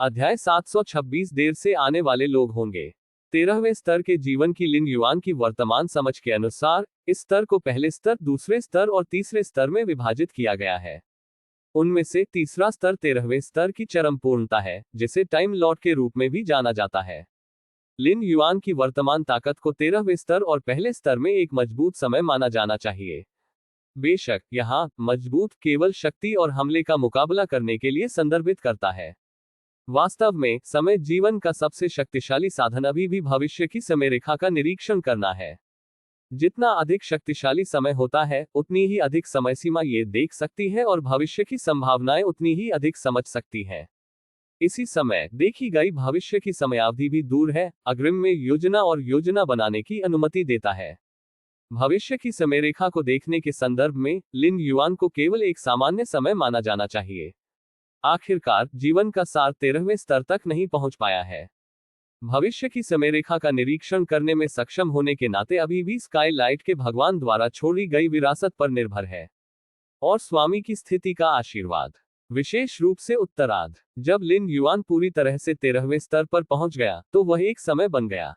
अध्याय 726 देर से आने वाले लोग होंगे। 13वें स्तर के जीवन की लिन युआन की वर्तमान समझ के अनुसार इस स्तर को पहले स्तर, दूसरे स्तर और तीसरे स्तर में विभाजित किया गया है। उनमें से तीसरा स्तर 13वें स्तर की चरम पूर्णता है, जिसे टाइम लॉर्ड के रूप में भी जाना जाता है। लिन युआन की वर्तमान ताकत को 13वें स्तर और पहले स्तर में एक मजबूत समय माना जाना चाहिए। बेशक यहाँ मजबूत केवल शक्ति और हमले का मुकाबला करने के लिए संदर्भित करता है। वास्तव में समय जीवन का सबसे शक्तिशाली साधन अभी भी भविष्य की समय रेखा का निरीक्षण करना है। जितना अधिक शक्तिशाली समय होता है, उतनी ही अधिक समय सीमा ये देख सकती है और भविष्य की संभावनाएं उतनी ही अधिक समझ सकती है। इसी समय देखी गई भविष्य की समयावधि भी दूर है, अग्रिम में योजना और योजना बनाने की अनुमति देता है। भविष्य की समय रेखा को देखने के संदर्भ में लिन युआन को केवल एक सामान्य समय माना जाना चाहिए। आखिरकार जीवन का सार 13वें स्तर तक नहीं पहुंच पाया है। भविष्य की समय रेखा का निरीक्षण करने में सक्षम होने के नाते अभी भी स्काई लाइट के भगवान द्वारा छोड़ी गई विरासत पर निर्भर है और स्वामी की स्थिति का आशीर्वाद, विशेष रूप से उत्तरार्ध। जब लिन युआन पूरी तरह से 13वें स्तर पर पहुंच गया तो वह एक समय बन गया।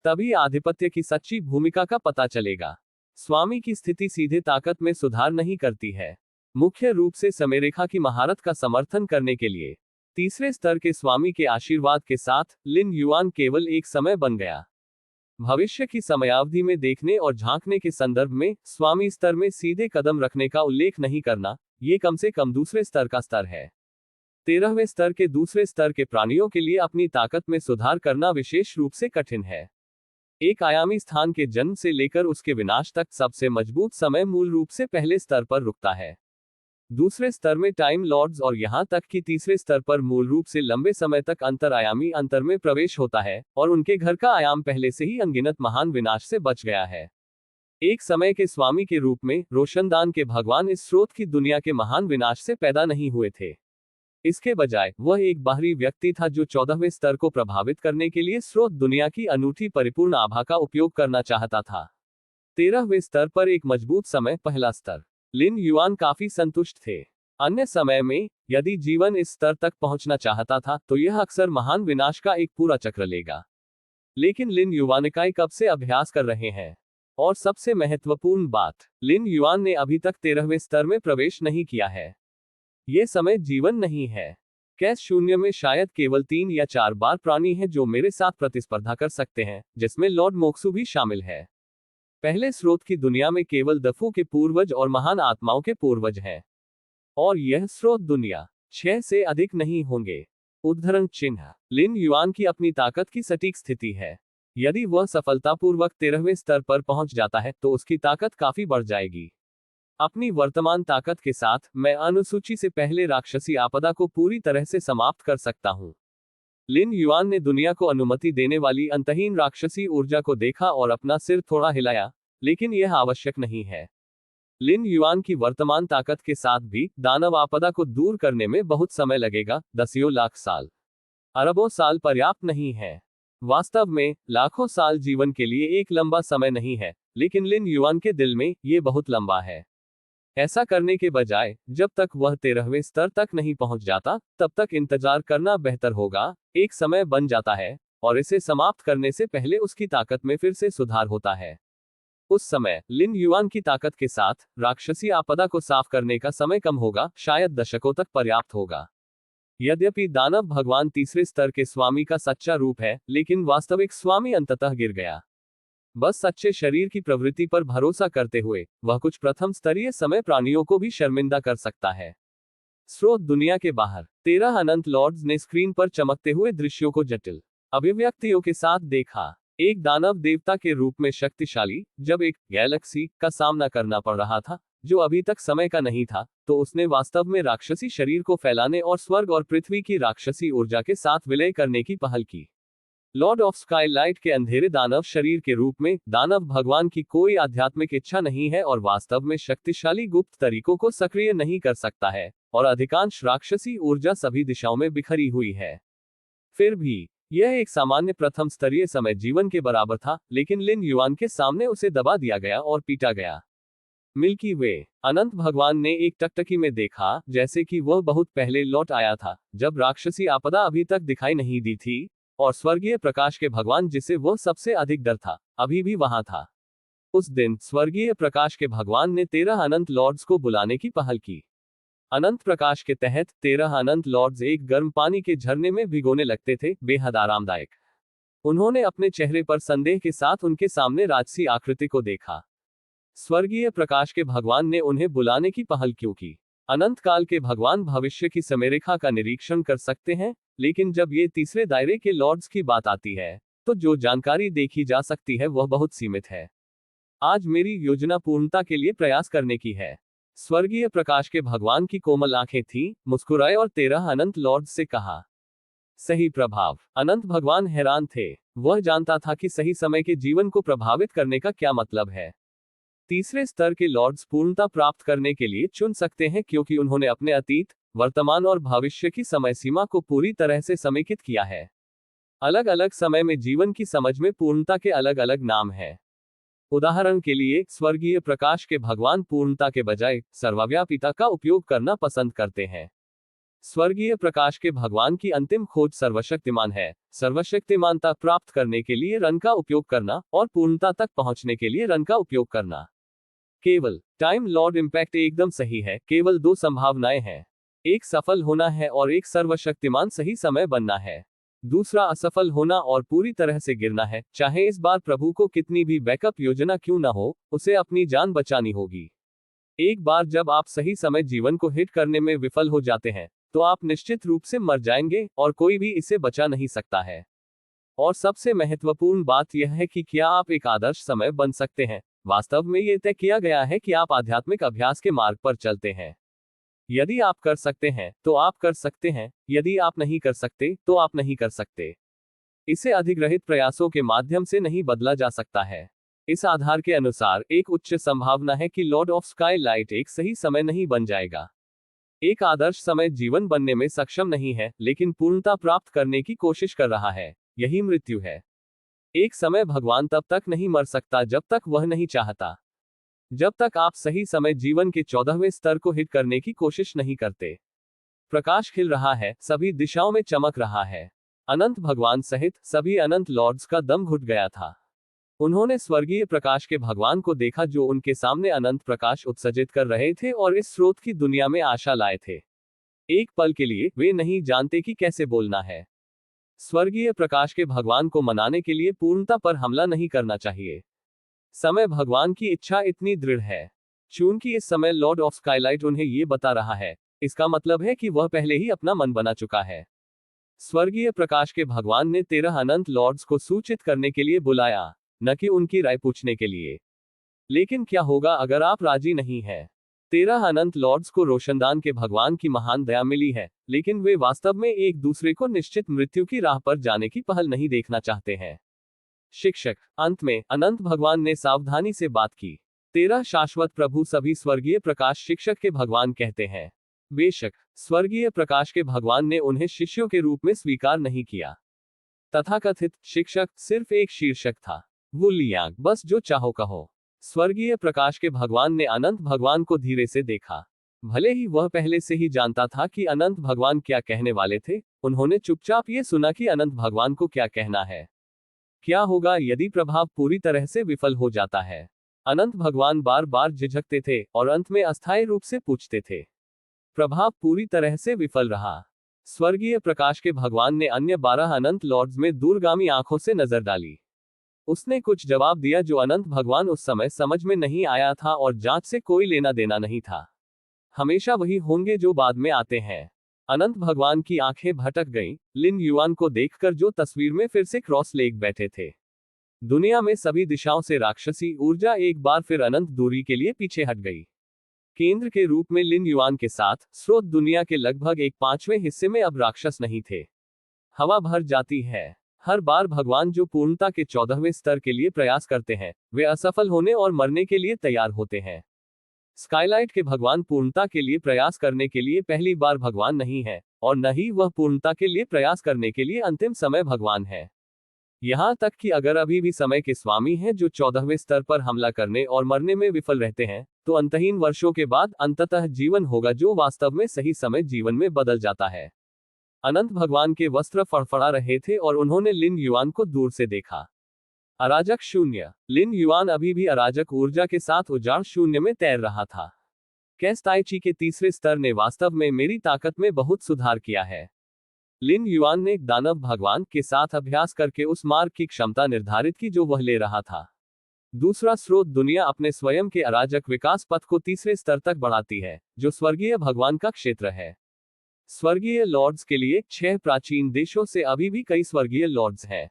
तभी आधिपत्य की सच्ची भूमिका का पता चलेगा। स्वामी की स्थिति सीधे ताकत में सुधार नहीं करती है, मुख्य रूप से समय रेखा की महारत का समर्थन करने के लिए। तीसरे स्तर के स्वामी के आशीर्वाद के साथ लिन युआन केवल एक समय बन गया। भविष्य की समयावधि में देखने और झांकने के संदर्भ में स्वामी स्तर में सीधे कदम रखने का उल्लेख नहीं करना, ये कम से कम दूसरे स्तर का स्तर है। 13वें स्तर के दूसरे स्तर के प्राणियों के लिए अपनी ताकत में सुधार करना विशेष रूप से कठिन है। एक आयामी स्थान के जन्म से लेकर उसके विनाश तक सबसे मजबूत समय मूल रूप से पहले स्तर पर रुकता है। दूसरे स्तर में टाइम लॉर्ड्स और यहां तक कि तीसरे स्तर पर मूल रूप से लंबे समय तक अंतरआयामी अंतर में प्रवेश होता है और उनके घर का आयाम पहले से ही अनगिनत महान विनाश से बच गया है। एक समय के स्वामी के रूप में रोशनदान के भगवान इस स्रोत की दुनिया के महान विनाश से पैदा नहीं हुए थे। इसके बजाय वह एक बाहरी व्यक्ति था जो 14वें स्तर को प्रभावित करने के लिए स्रोत दुनिया की अनूठी परिपूर्ण आभा का उपयोग करना चाहता था। 13वें स्तर पर एक मजबूत समय पहला स्तर। लिन युआन काफी संतुष्ट थे। अन्य समय में यदि जीवन इस स्तर तक पहुंचना चाहता था तो यह अक्सर महान विनाश का एक पूरा चक्र लेगा। लेकिन लिन युआन इकाई कब से अभ्यास कर रहे हैं? और सबसे महत्वपूर्ण बात, लिन युआन ने अभी तक 13वें स्तर में प्रवेश नहीं किया है। यह समय जीवन नहीं है। कैस शून्य में शायद केवल 3 या 4 बार प्राणी हैं जो मेरे साथ प्रतिस्पर्धा कर सकते हैं, जिसमें लॉर्ड मोक्सु भी शामिल है। पहले स्रोत की दुनिया में केवल दफू के पूर्वज और महान आत्माओं के पूर्वज हैं, और यह स्रोत दुनिया 6 से अधिक नहीं होंगे। उद्धरण चिन्ह। लिन युआन की अपनी ताकत की सटीक स्थिति है। यदि वह सफलतापूर्वक 13वें स्तर पर पहुंच जाता है तो उसकी ताकत काफी बढ़ जाएगी। अपनी वर्तमान ताकत के साथ मैं अनुसूची से पहले राक्षसी आपदा को पूरी तरह से समाप्त कर सकता हूं। लिन युआन ने दुनिया को अनुमति देने वाली अंतहीन राक्षसी ऊर्जा को देखा और अपना सिर थोड़ा हिलाया, लेकिन यह आवश्यक नहीं है। लिन युआन की वर्तमान ताकत के साथ भी दानव आपदा को दूर करने में बहुत समय लगेगा। दसियों लाख साल, अरबों साल पर्याप्त नहीं है। वास्तव में लाखों साल जीवन के लिए एक लंबा समय नहीं है, लेकिन लिन युआन के दिल में यह बहुत लंबा है। ऐसा करने के बजाय जब तक वह 13वें स्तर तक नहीं पहुंच जाता, तब तक इंतजार करना बेहतर होगा। एक समय बन जाता है और इसे समाप्त करने से पहले उसकी ताकत में फिर से सुधार होता है। उस समय लिन युआन की ताकत के साथ राक्षसी आपदा को साफ करने का समय कम होगा, शायद दशकों तक पर्याप्त होगा। यद्यपि दानव भगवान तीसरे स्तर के स्वामी का सच्चा रूप है, लेकिन वास्तविक स्वामी अंततः गिर गया। बस सच्चे शरीर की प्रवृत्ति पर भरोसा करते हुए वह कुछ प्रथम स्तरीय समय प्राणियों को भी शर्मिंदा कर सकता है। स्रोत दुनिया के बाहर 13 अनंत लॉर्ड्स ने स्क्रीन पर चमकते हुए दृश्यों को जटिल अभिव्यक्तियों के साथ देखा। एक दानव देवता के रूप में शक्तिशाली, जब एक गैलेक्सी का सामना करना पड़ रहा था जो अभी तक समय का नहीं था, तो उसने वास्तव में राक्षसी शरीर को फैलाने और स्वर्ग और पृथ्वी की राक्षसी ऊर्जा के साथ विलय करने की पहल की। लॉर्ड ऑफ स्काईलाइट के अंधेरे दानव शरीर के रूप में दानव भगवान की कोई आध्यात्मिक इच्छा नहीं है और वास्तव में शक्तिशाली गुप्त तरीकों को सक्रिय नहीं कर सकता है, और अधिकांश राक्षसी ऊर्जा सभी दिशाओं में बिखरी हुई है। फिर भी यह एक सामान्य प्रथम स्तरीय समय जीवन के बराबर था, लेकिन लिन युआन के सामने उसे दबा दिया गया और पीटा गया। मिल्की वे। अनंत भगवान ने एक टकटकी में देखा, जैसे कि वह बहुत पहले लौट आया था, जब राक्षसी आपदा अभी तक दिखाई नहीं दी थी, और स्वर्गीय प्रकाश के भगवान, जिसे वह सबसे अधिक डर था, अभी भी वहां था। उस दिन स्वर्गीय प्रकाश के भगवान ने 13 अनंत लॉर्ड्स को बुलाने की पहल की। अनंत प्रकाश के तहत 13 अनंत लॉर्ड्स एक गर्म पानी के झरने में भिगोने लगते थे, बेहद आरामदायक। उन्होंने अपने चेहरे पर संदेह के साथ उनके सामने राजसी आकृति को देखा। स्वर्गीय प्रकाश के भगवान ने उन्हें बुलाने की पहल क्यों की? अनंत काल के भगवान भविष्य की समयरेखा का निरीक्षण कर सकते हैं, लेकिन जब ये तीसरे दायरे के लॉर्ड्स की बात आती है, तो जो जानकारी देखी जा सकती है वह बहुत सीमित है। आज मेरी योजना पूर्णता के लिए प्रयास करने की है। स्वर्गीय प्रकाश के भगवान की कोमल आंखें थीं, मुस्कुराए और 13 अनंत लॉर्ड्स से कहा। सही प्रभाव। अनंत भगवान हैरान थे। वह जानता था कि सही समय के जीवन को प्रभावित करने का क्या मतलब है। तीसरे स्तर के लॉर्ड्स पूर्णता प्राप्त करने के लिए चुन सकते हैं, क्योंकि उन्होंने अपने अतीत, वर्तमान और भविष्य की समय सीमा को पूरी तरह से समेकित किया है। अलग अलग समय में जीवन की समझ में पूर्णता के अलग अलग नाम हैं। उदाहरण के लिए, स्वर्गीय प्रकाश के भगवान पूर्णता के बजाय सर्वव्यापिता का उपयोग करना पसंद करते हैं। स्वर्गीय प्रकाश के भगवान की अंतिम खोज सर्वशक्तिमान है। सर्वशक्तिमानता प्राप्त करने के लिए रन का उपयोग करना, और पूर्णता तक पहुंचने के लिए रन का उपयोग करना। केवल टाइम लॉर्ड इम्पैक्ट एकदम सही है। केवल 2 संभावनाएं हैं, एक सफल होना है और एक सर्वशक्तिमान सही समय बनना है। दूसरा असफल होना और पूरी तरह से गिरना है। चाहे इस बार प्रभु को कितनी भी बैकअप योजना क्यों ना हो, उसे अपनी जान बचानी होगी। एक बार जब आप सही समय जीवन को हिट करने में विफल हो जाते हैं, तो आप निश्चित रूप से मर जाएंगे, और कोई भी इसे बचा नहीं सकता है। और सबसे महत्वपूर्ण बात यह है कि क्या आप एक आदर्श समय बन सकते हैं। वास्तव में ये तय किया गया है कि आप आध्यात्मिक अभ्यास के मार्ग पर चलते हैं। यदि आप कर सकते हैं तो आप कर सकते हैं, यदि आप नहीं कर सकते तो आप नहीं कर सकते। इसे अधिग्रहित प्रयासों के माध्यम से नहीं बदला जा सकता है। इस आधार के अनुसार एक उच्च संभावना है कि लॉर्ड ऑफ स्काईलाइट एक सही समय नहीं बन जाएगा। एक आदर्श समय जीवन बनने में सक्षम नहीं है, लेकिन पूर्णता प्राप्त करने की कोशिश कर रहा है। यही मृत्यु है। एक समय भगवान तब तक नहीं मर सकता जब तक वह नहीं चाहता। जब तक आप सही समय जीवन के 14वें स्तर को हिट करने की कोशिश नहीं करते। प्रकाश खिल रहा है, सभी दिशाओं में चमक रहा है। अनंत भगवान सहित सभी अनंत लॉर्ड्स का दम घुट गया था। उन्होंने स्वर्गीय प्रकाश के भगवान को देखा, जो उनके सामने अनंत प्रकाश उत्सर्जित कर रहे थे और इस स्रोत की दुनिया में आशा लाए थे। एक पल के लिए वे नहीं जानते कि कैसे बोलना है। स्वर्गीय प्रकाश के भगवान को मनाने के लिए पूर्णता पर हमला नहीं करना चाहिए। समय भगवान की इच्छा इतनी दृढ़ है। चूंकि इस समय लॉर्ड ऑफ स्काईलाइट उन्हें ये बता रहा है, इसका मतलब है कि वह पहले ही अपना मन बना चुका है। स्वर्गीय प्रकाश के भगवान ने 13 अनंत लॉर्ड्स को सूचित करने के लिए बुलाया, न कि उनकी राय पूछने के लिए। लेकिन क्या होगा अगर आप राजी नहीं हैं? 13 अनंत लॉर्ड्स को रोशनदान के भगवान की महान दया मिली है, लेकिन वे वास्तव में एक दूसरे को निश्चित मृत्यु की राह पर जाने की पहल नहीं देखना चाहते हैं। शिक्षक। अंत में अनंत भगवान ने सावधानी से बात की। 13 शाश्वत प्रभु सभी स्वर्गीय प्रकाश शिक्षक के भगवान कहते हैं। बेशक स्वर्गीय प्रकाश के भगवान ने उन्हें शिष्यों के रूप में स्वीकार नहीं किया। तथाकथित शिक्षक सिर्फ एक शीर्षक था। वो लियांग, बस जो चाहो कहो। स्वर्गीय प्रकाश के भगवान ने अनंत भगवान को धीरे से देखा। भले ही वह पहले से ही जानता था कि अनंत भगवान क्या कहने वाले थे, उन्होंने चुपचाप ये सुना कि अनंत भगवान को क्या कहना है। क्या होगा यदि प्रभाव पूरी तरह से विफल हो जाता है? अनंत भगवान बार बार झिझकते थे और अंत में अस्थायी रूप से पूछते थे। प्रभाव पूरी तरह से विफल रहा। स्वर्गीय प्रकाश के भगवान ने अन्य 12 अनंत लॉर्ड्स में दूरगामी आंखों से नजर डाली। उसने कुछ जवाब दिया जो अनंत भगवान उस समय समझ में नहीं आया था, और जांच से कोई लेना देना नहीं था। हमेशा वही होंगे जो बाद में आते हैं। अनंत भगवान की आंखें भटक गईं, लिन युआन को देखकर, जो तस्वीर में फिर से क्रॉस लेग बैठे थे। दुनिया में सभी दिशाओं से राक्षसी ऊर्जा एक बार फिर अनंत दूरी के लिए पीछे हट गई। केंद्र के रूप में लिन युआन के साथ स्रोत दुनिया के लगभग 1/5वें हिस्से में अब राक्षस नहीं थे। हवा भर जाती है। हर बार भगवान जो पूर्णता के 14वें स्तर के लिए प्रयास करते हैं, वे असफल होने और मरने के लिए तैयार होते हैं। स्काईलाइट के भगवान पूर्णता के लिए प्रयास करने के लिए पहली बार भगवान नहीं है, और न ही वह पूर्णता के लिए प्रयास करने के लिए अंतिम समय भगवान है। यहां तक कि अगर अभी भी समय के स्वामी हैं जो 14वें स्तर पर हमला करने और मरने में विफल रहते हैं, तो अंतहीन वर्षों के बाद अंततः जीवन होगा जो वास्तव में सही समय जीवन में बदल जाता है। अनंत भगवान के वस्त्र फड़फड़ा रहे थे और उन्होंने लिन युआन को दूर से देखा। अराजक शून्य। लिन युआन अभी भी अराजक ऊर्जा के साथ उजाड़ शून्य में तैर रहा था। कैस ताई ची के तीसरे स्तर ने वास्तव में मेरी ताकत में बहुत सुधार किया है। लिन युआन ने एक दानव भगवान के साथ अभ्यास करके उस मार्ग की क्षमता निर्धारित की जो वह ले रहा था। दूसरा स्रोत दुनिया अपने स्वयं के अराजक विकास पथ को तीसरे स्तर तक बढ़ाती है, जो स्वर्गीय भगवान का क्षेत्र है। स्वर्गीय लॉर्ड्स के लिए 6 प्राचीन देशों से अभी भी कई स्वर्गीय लॉर्ड्स हैं।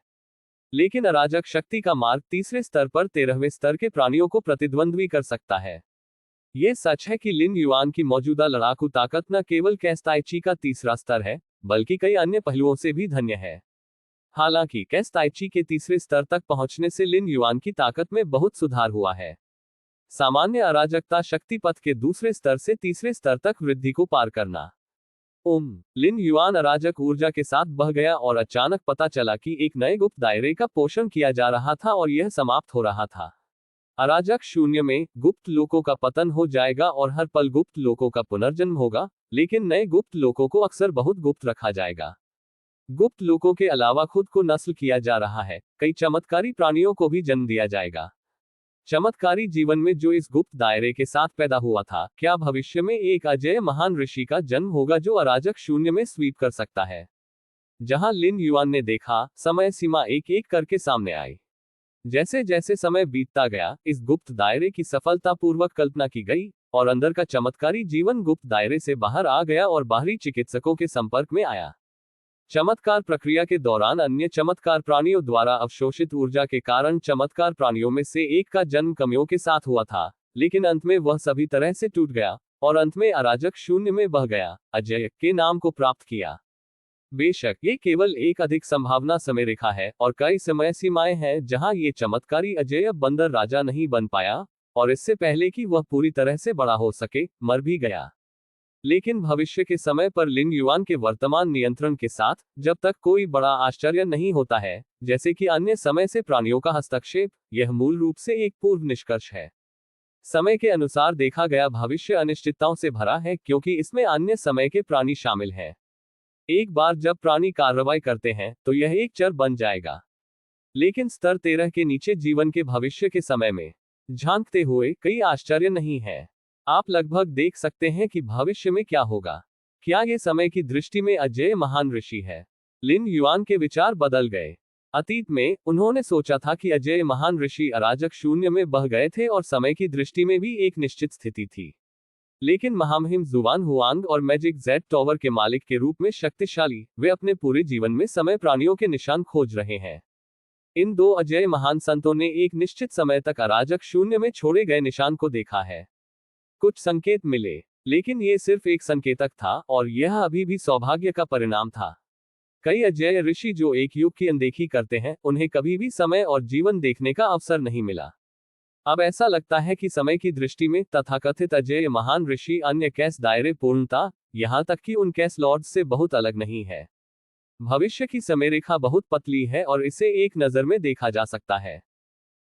लेकिन अराजक शक्ति का मार्ग तीसरे स्तर पर 13वें स्तर के प्राणियों को प्रतिद्वंद्वी कर सकता है। यह सच है कि लिन युआन की मौजूदा लड़ाकू ताकत न केवल कैस ताई ची का तीसरा स्तर है, बल्कि कई अन्य पहलुओं से भी धन्य है। हालांकि कैस ताई ची के तीसरे स्तर तक पहुंचने से लिन युआन की ताकत में बहुत सुधार हुआ है। सामान्य अराजकता शक्ति पथ के दूसरे स्तर से तीसरे स्तर तक वृद्धि को पार करना। लिन युआन अराजक ऊर्जा के साथ बह गया और अचानक पता चला कि एक नए गुप्त दायरे का पोषण किया जा रहा था और यह समाप्त हो रहा था। अराजक शून्य में गुप्त लोकों का पतन हो जाएगा और हर पल गुप्त लोकों का पुनर्जन्म होगा, लेकिन नए गुप्त लोकों को अक्सर बहुत गुप्त रखा जाएगा। गुप्त लोकों के अलावा खुद को नस्ल किया जा रहा है, कई चमत्कारी प्राणियों को भी जन्म दिया जाएगा। चमत्कारी जीवन में जो इस गुप्त दायरे के साथ पैदा हुआ था, क्या भविष्य में एक अजेय महान ऋषि का जन्म होगा जो अराजक शून्य में स्वीप कर सकता है। जहां लिन युआन ने देखा, समय सीमा एक एक करके सामने आई। जैसे जैसे समय बीतता गया, इस गुप्त दायरे की सफलतापूर्वक कल्पना की गई और अंदर का चमत्कारी जीवन गुप्त दायरे से बाहर आ गया और बाहरी चिकित्सकों के संपर्क में आया। चमत्कार प्रक्रिया के दौरान अन्य चमत्कार प्राणियों द्वारा अवशोषित ऊर्जा के कारण चमत्कार प्राणियों में से एक का जन्म कमियों के साथ हुआ था, लेकिन अंत में वह सभी तरह से टूट गया और अंत में अराजक शून्य में बह गया, अजेय के नाम को प्राप्त किया। बेशक ये केवल एक अधिक संभावना समय रेखा है और कई समय सीमाएं हैं जहां ये चमत्कारी अजेय बंदर राजा नहीं बन पाया, और इससे पहले कि वह पूरी तरह से बड़ा हो सके, मर भी गया। लेकिन भविष्य के समय पर लिन युआन के वर्तमान नियंत्रण के साथ, जब तक कोई बड़ा आश्चर्य नहीं होता है, जैसे कि अन्य समय से प्राणियों का हस्तक्षेप, यह मूल रूप से एक पूर्व निष्कर्ष है। समय के अनुसार देखा गया भविष्य अनिश्चितताओं से भरा है क्योंकि इसमें अन्य समय के प्राणी शामिल हैं। एक बार जब प्राणी कार्रवाई करते हैं तो यह एक चर बन जाएगा। लेकिन स्तर 13 के नीचे जीवन के भविष्य के समय में झांकते हुए कई आश्चर्य नहीं है। आप लगभग देख सकते हैं कि भविष्य में क्या होगा। क्या ये समय की दृष्टि में अजेय महान ऋषि है? लिन युआन के विचार बदल गए। अतीत में उन्होंने सोचा था कि अजेय महान ऋषि अराजक शून्य में बह गए थे और समय की दृष्टि में भी एक निश्चित स्थिति थी। लेकिन महामहिम जुआन हुआंग और मैजिक जेड टॉवर के मालिक के रूप में शक्तिशाली, वे अपने पूरे जीवन में समय प्राणियों के निशान खोज रहे हैं। इन दो अजेय महान संतों ने एक निश्चित समय तक अराजक शून्य में छोड़े गए निशान को देखा है। कुछ संकेत मिले, लेकिन ये सिर्फ एक संकेतक था और यह अभी भी सौभाग्य का परिणाम था। कई अजेय ऋषि जो एक युग की अनदेखी करते हैं, उन्हें कभी भी समय और जीवन देखने का अवसर नहीं मिला। अब ऐसा लगता है कि समय की दृष्टि में तथाकथित अजेय महान ऋषि अन्य कैस दायरे पूर्णता, यहां तक कि उन कैस लॉर्ड्स से बहुत अलग नहीं है। भविष्य की समयरेखा बहुत पतली है और इसे एक नजर में देखा जा सकता है।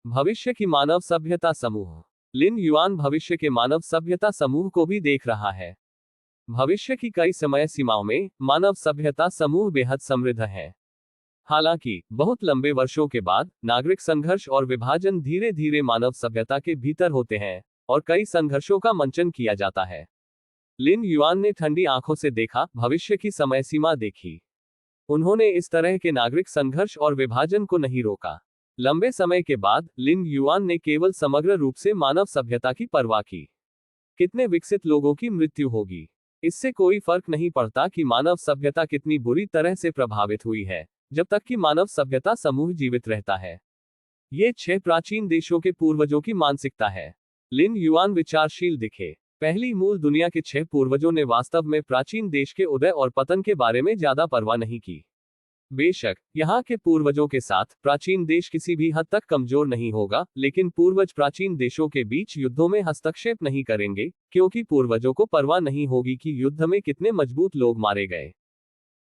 भविष्य की मानव सभ्यता समूह। लिन युआन भविष्य के मानव सभ्यता समूह को भी देख रहा है। भविष्य की कई समय सीमाओं में मानव सभ्यता समूह बेहद समृद्ध है। हालांकि बहुत लंबे वर्षों के बाद नागरिक संघर्ष और विभाजन धीरे धीरे मानव सभ्यता के भीतर होते हैं और कई संघर्षों का मंचन किया जाता है। लिन युआन ने ठंडी आंखों से देखा, भविष्य की समय सीमा देखी। उन्होंने इस तरह के नागरिक संघर्ष और विभाजन को नहीं रोका। लंबे समय के बाद लिन युआन ने केवल समग्र रूप से मानव सभ्यता की परवाह की। कितने विकसित लोगों की मृत्यु होगी, इससे कोई फर्क नहीं पड़ता कि मानव सभ्यता कितनी बुरी तरह से प्रभावित हुई है, जब तक कि मानव सभ्यता समूह जीवित रहता है। ये 6 प्राचीन देशों के पूर्वजों की मानसिकता है। लिन युआन विचारशील दिखे। पहली मूल दुनिया के 6 पूर्वजों ने वास्तव में प्राचीन देश के उदय और पतन के बारे में ज्यादा परवाह नहीं की। बेशक यहाँ के पूर्वजों के साथ प्राचीन देश किसी भी हद तक कमजोर नहीं होगा, लेकिन पूर्वज प्राचीन देशों के बीच युद्धों में हस्तक्षेप नहीं करेंगे, क्योंकि पूर्वजों को परवाह नहीं होगी कि युद्ध में कितने मजबूत लोग मारे गए।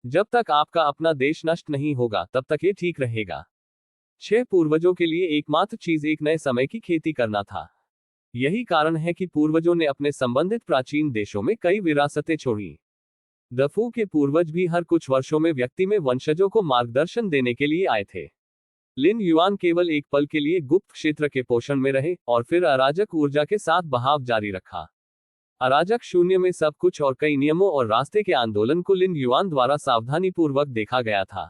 जब तक आपका अपना देश नष्ट नहीं होगा, तब तक ये ठीक रहेगा। 6 पूर्वजों के लिए एकमात्र चीज एक नए समय की खेती करना था। यही कारण है कि पूर्वजों ने अपने संबंधित प्राचीन देशों में कई विरासतें छोड़ी। दफू के पूर्वज भी हर कुछ वर्षों में व्यक्ति में वंशजों को मार्गदर्शन देने के लिए आए थे। लिन युआन केवल एक पल के लिए गुप्त क्षेत्र के पोषण में रहे और फिर अराजक ऊर्जा के साथ बहाव जारी रखा। अराजक शून्य में सब कुछ और कई नियमों और रास्ते के आंदोलन को लिन युआन द्वारा सावधानी पूर्वक देखा गया था।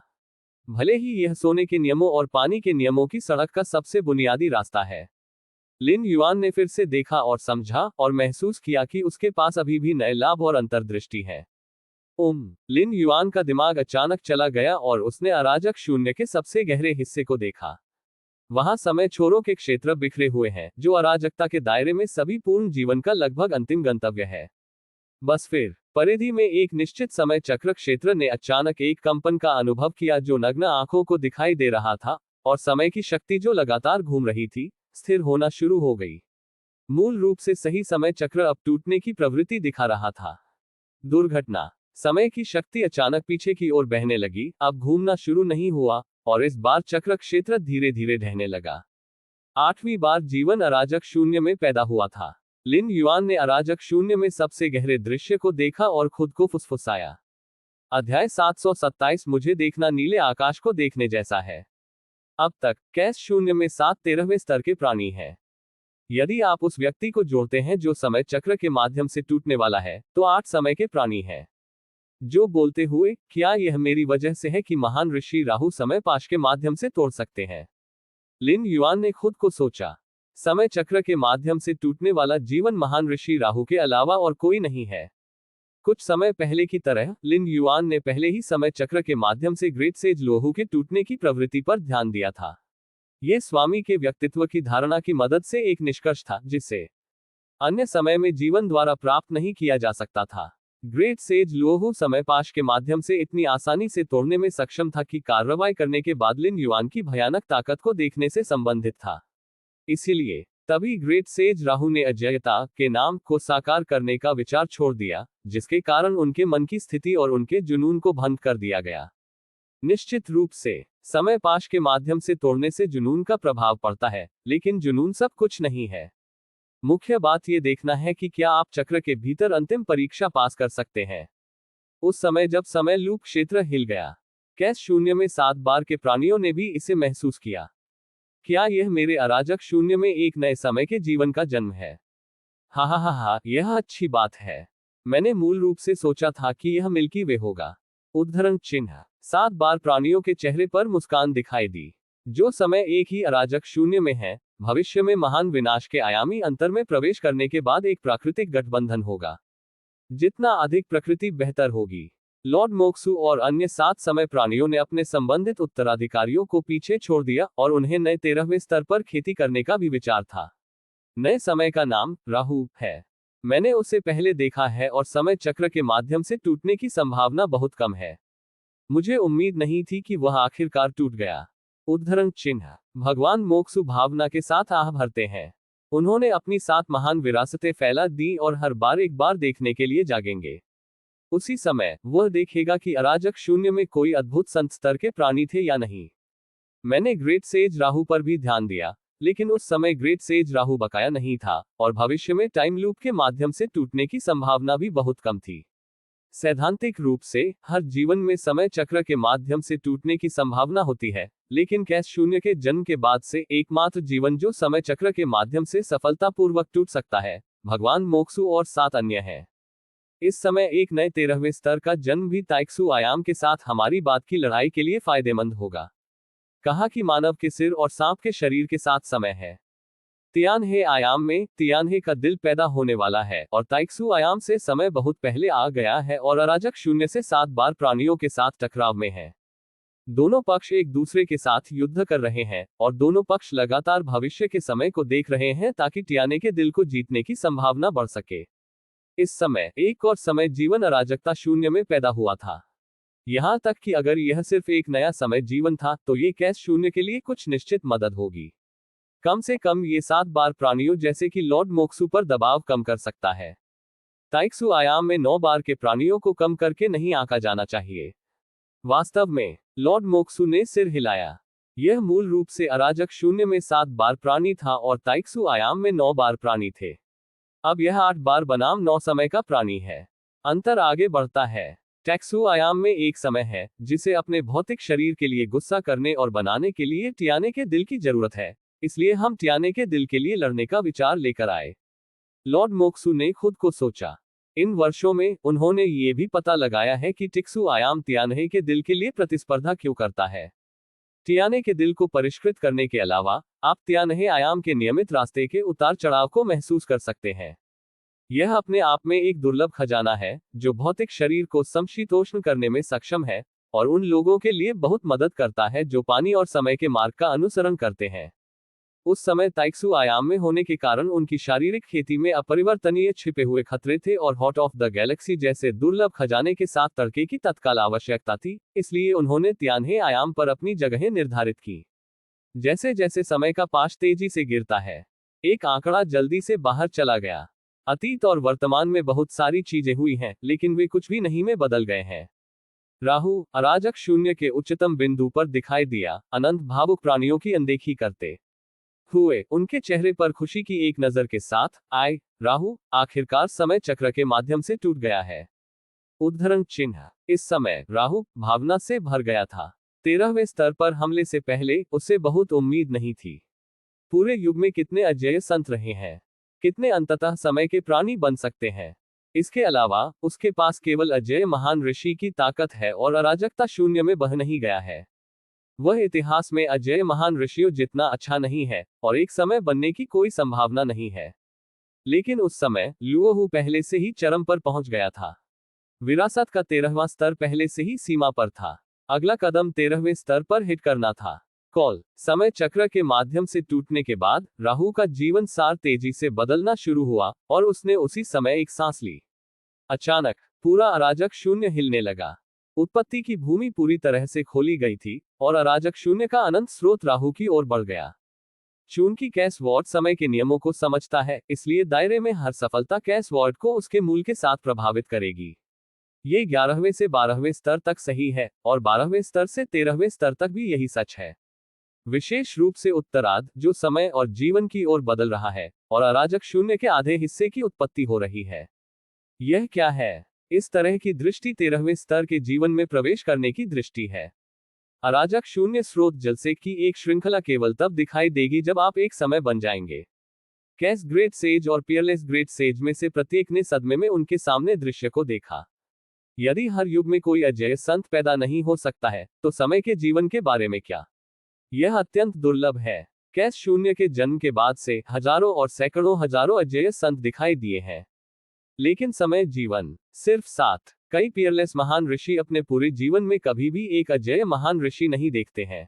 भले ही यह सोने के नियमों और पानी के नियमों की सड़क का सबसे बुनियादी रास्ता है, लिन युआन ने फिर से देखा और समझा और महसूस किया कि उसके पास अभी भी नए लाभ और अंतर्दृष्टि है। लिन युआन का दिमाग अचानक चला गया और उसने अराजक शून्य के सबसे गहरे हिस्से को देखा। वहां समय छोरों के क्षेत्र बिखरे हुए हैं, जो अराजकता के दायरे में सभी पूर्ण जीवन का लगभग अंतिम गंतव्य है। बस फिर परिधि में एक निश्चित समय चक्र क्षेत्र ने अचानक एक कंपन का अनुभव किया जो नग्न आंखों को दिखाई दे रहा था, और समय की शक्ति जो लगातार घूम रही थी, स्थिर होना शुरू हो गई। मूल रूप से सही समय चक्र अब टूटने की प्रवृत्ति दिखा रहा था। दुर्घटना, समय की शक्ति अचानक पीछे की ओर बहने लगी, अब घूमना शुरू नहीं हुआ, और इस बार चक्र क्षेत्र धीरे धीरे ढहने लगा। 8वीं बार जीवन अराजक शून्य में पैदा हुआ था। लिन युआन ने अराजक शून्य में सबसे गहरे दृश्य को देखा और खुद को फुसफुसाया। अध्याय 727 मुझे देखना नीले आकाश को देखने जैसा है। अब तक कैस शून्य में 7 13वें स्तर के प्राणी हैं। यदि आप उस व्यक्ति को जोड़ते हैं जो समय चक्र के माध्यम से टूटने वाला है, तो 8 समय के प्राणी हैं, जो बोलते हुए, क्या यह मेरी वजह से है कि महान ऋषि राहु समय पाश के माध्यम से तोड़ सकते हैं? लिन युआन ने खुद को सोचा। समय चक्र के माध्यम से टूटने वाला जीवन महान ऋषि राहु के अलावा और कोई नहीं है। कुछ समय पहले की तरह लिन युआन ने पहले ही समय चक्र के माध्यम से ग्रेट सेज लोहू के टूटने की प्रवृत्ति पर ध्यान दिया था। यह स्वामी के व्यक्तित्व की धारणा की मदद से एक निष्कर्ष था जिसे अन्य समय में जीवन द्वारा प्राप्त नहीं किया जा सकता था। ग्रेट सेज लोहू समय पाश के माध्यम से इतनी आसानी से तोड़ने में सक्षम था कि कार्रवाई करने के बाद लिन युआन की भयानक ताकत को देखने से संबंधित था। इसीलिए तभी ग्रेट सेज राहु ने अजयता के नाम को साकार करने का विचार छोड़ दिया, जिसके कारण उनके मन की स्थिति और उनके जुनून को भंग कर दिया गया। निश्चित रूप से समय पाश के माध्यम से तोड़ने से जुनून का प्रभाव पड़ता है, लेकिन जुनून सब कुछ नहीं है। मुख्य बात यह देखना है कि क्या आप चक्र के भीतर अंतिम परीक्षा पास कर सकते हैं। उस समय जब समय लूप क्षेत्र हिल गया, कैस शून्य में 7 बार के प्राणियों ने भी इसे महसूस किया। क्या यह मेरे अराजक शून्य में एक नए समय के जीवन का जन्म है? हा, यह अच्छी बात है। मैंने मूल रूप से सोचा था कि यह मिल्की वे होगा। उद्धरण चिन्ह। 7 बार प्राणियों के चेहरे पर मुस्कान दिखाई दी। जो समय एक ही अराजक शून्य में है, भविष्य में महान विनाश के आयामी अंतर में प्रवेश करने के बाद एक प्राकृतिक गठबंधन होगा। जितना अधिक प्रकृति बेहतर होगी। लॉर्ड मोक्सू और अन्य 7 समय प्राणियों ने अपने संबंधित उत्तराधिकारियों को पीछे छोड़ दिया और उन्हें नए 13वें स्तर पर खेती करने का भी विचार था। नए समय का नाम राहु है। मैंने उसे पहले देखा है और समय चक्र के माध्यम से टूटने की संभावना बहुत कम है। मुझे उम्मीद नहीं थी कि वह आखिरकार टूट गया। उद्धरण चिन्ह। भगवान मोक्सू भावना के साथ आह भरते हैं। उन्होंने अपनी 7 महान विरासतें फैला दी और हर बार एक बार देखने के लिए जागेंगे। उसी समय वह देखेगा कि अराजक शून्य में कोई अद्भुत संत स्तर के प्राणी थे या नहीं। मैंने ग्रेट सेज राहु पर भी ध्यान दिया, लेकिन उस समय ग्रेट सेज राहु बकाया नहीं था और भविष्य में टाइम लूप के माध्यम से टूटने की संभावना भी बहुत कम थी। सैद्धांतिक रूप से हर जीवन में समय चक्र के माध्यम से टूटने की संभावना होती है, लेकिन कैस शून्य के जन्म के बाद से एकमात्र जीवन जो समय चक्र के माध्यम से सफलतापूर्वक टूट सकता है, भगवान मोक्सू और 7 अन्य हैं। इस समय एक नए 13वें स्तर का जन्म भी ताइक्सू आयाम के साथ हमारी बात की लड़ाई के लिए फायदेमंद होगा। कहा कि मानव के सिर और सांप के शरीर के साथ समय है। तियानहे आयाम में तियानहे का दिल पैदा होने वाला है और ताइक्सू आयाम से समय बहुत पहले आ गया है और अराजक शून्य से 7 बार प्राणियों के साथ टकराव में है। दोनों पक्ष एक दूसरे के साथ युद्ध कर रहे हैं और दोनों पक्ष लगातार भविष्य के समय को देख रहे हैं ताकि टियाने के दिल को जीतने की संभावना बढ़ सके। इस समय एक और समय जीवन अराजकता शून्य में पैदा हुआ था। यहां तक कि अगर यह सिर्फ एक नया समय जीवन था तो ये कैस शून्य के लिए कुछ निश्चित मदद होगी। कम से कम ये 7 बार प्राणियों जैसे कि लॉर्ड मोक्सू पर दबाव कम कर सकता है। ताइक्सू आयाम में 9 बार के प्राणियों को कम करके नहीं आंका जाना चाहिए। वास्तव में लॉर्ड मोक्सू ने सिर हिलाया। यह मूल रूप से अराजक शून्य में 7 बार प्राणी था और ताइक्सु आयाम में 9 बार प्राणी थे। अब यह 8 बार बनाम 9 समय का प्राणी है। अंतर आगे बढ़ता है। टैक्सु आयाम में एक समय है जिसे अपने भौतिक शरीर के लिए गुस्सा करने और बनाने के लिए टियाने के दिल की जरूरत है, इसलिए हम टियाने के दिल के लिए लड़ने का विचार लेकर आए। लॉर्ड मोक्सु ने खुद को सोचा। इन वर्षों में उन्होंने ये भी पता लगाया है कि टिक्सु आयाम तियानहे के दिल के लिए प्रतिस्पर्धा क्यों करता है। टियाने के दिल को परिष्कृत करने के अलावा आप तियानहे आयाम के नियमित रास्ते के उतार चढ़ाव को महसूस कर सकते हैं। यह अपने आप में एक दुर्लभ खजाना है जो भौतिक शरीर को समशीतोष्ण करने में सक्षम है और उन लोगों के लिए बहुत मदद करता है जो पानी और समय के मार्ग का अनुसरण करते हैं। उस समय ताइक्सु आयाम में होने के कारण उनकी शारीरिक खेती में अपरिवर्तनीय छिपे हुए खतरे थे और हॉट ऑफ द गैलेक्सी जैसे दुर्लभ खजाने के साथ तड़के की तत्काल आवश्यकता थी, इसलिए उन्होंने तियानहे आयाम पर अपनी जगहें निर्धारित की। जैसे जैसे समय का पाश तेजी से गिरता है, एक आंकड़ा जल्दी से बाहर चला गया। अतीत और वर्तमान में बहुत सारी चीजें हुई हैं, लेकिन वे कुछ भी नहीं में बदल गए हैं। राहु अराजक शून्य के उच्चतम बिंदु पर दिखाई दिया, अनंत भावुक प्राणियों की अनदेखी करते हुए उनके चेहरे पर खुशी की एक नजर के साथ आए। राहु आखिरकार समय चक्र के माध्यम से टूट गया है। उद्धरण चिन्ह। इस समय राहु भावना से भर गया था। 13वें स्तर पर हमले से पहले उसे बहुत उम्मीद नहीं थी। पूरे युग में कितने अजेय संत रहे हैं, कितने अंततः समय के प्राणी बन सकते हैं। इसके अलावा उसके पास केवल अजेय महान ऋषि की ताकत है और अराजकता शून्य में बह नहीं गया है। वह इतिहास में अजेय महान ऋषियों जितना अच्छा नहीं है और एक समय बनने की कोई संभावना नहीं है। लेकिन उस समय लुओहू पहले से ही चरम पर पहुंच गया था। विरासत का 13वां स्तर पहले से ही सीमा पर था। अगला कदम 13वें स्तर पर हिट करना था। कॉल समय चक्र के माध्यम से टूटने के बाद राहु का जीवन सार तेजी से बदलना शुरू हुआ और उसने उसी समय एक सांस ली। अचानक पूरा अराजक शून्य हिलने लगा। उत्पत्ति की भूमि पूरी तरह से खोली गई थी और अराजक शून्य का अनंत स्रोत राहु की ओर बढ़ गया। चूंकि कैस वॉर्ड समय के नियमों को समझता है, इसलिए दायरे में हर सफलता कैस वॉर्ड को उसके मूल के साथ प्रभावित करेगी। ये 11वें से 12वें स्तर तक सही है और 12वें स्तर से 13वें स्तर तक भी यही सच है। विशेष रूप से उत्तरार्ध जो समय और जीवन की ओर बदल रहा है और अराजक शून्य के आधे हिस्से की उत्पत्ति हो रही है। यह क्या है? इस तरह की दृष्टि 13वें स्तर के जीवन में प्रवेश करने की दृष्टि है। अराजक शून्य स्रोत जलसे की एक श्रृंखला केवल तब दिखाई देगी जब आप एक समय बन जाएंगे। कैस ग्रेट सेज और पियरलेस ग्रेट सेज में से प्रत्येक ने सदमे में उनके सामने दृश्य को देखा। यदि हर युग में कोई अजेय संत पैदा नहीं हो सकता है, तो समय के जीवन के बारे में क्या? यह अत्यंत दुर्लभ है। कैस शून्य के जन्म के बाद से हजारों और सैकड़ों हजारों अजेय संत दिखाई दिए हैं, लेकिन समय जीवन सिर्फ 7। कई पियरलेस महान ऋषि अपने पूरे जीवन में कभी भी एक अजेय महान ऋषि नहीं देखते हैं।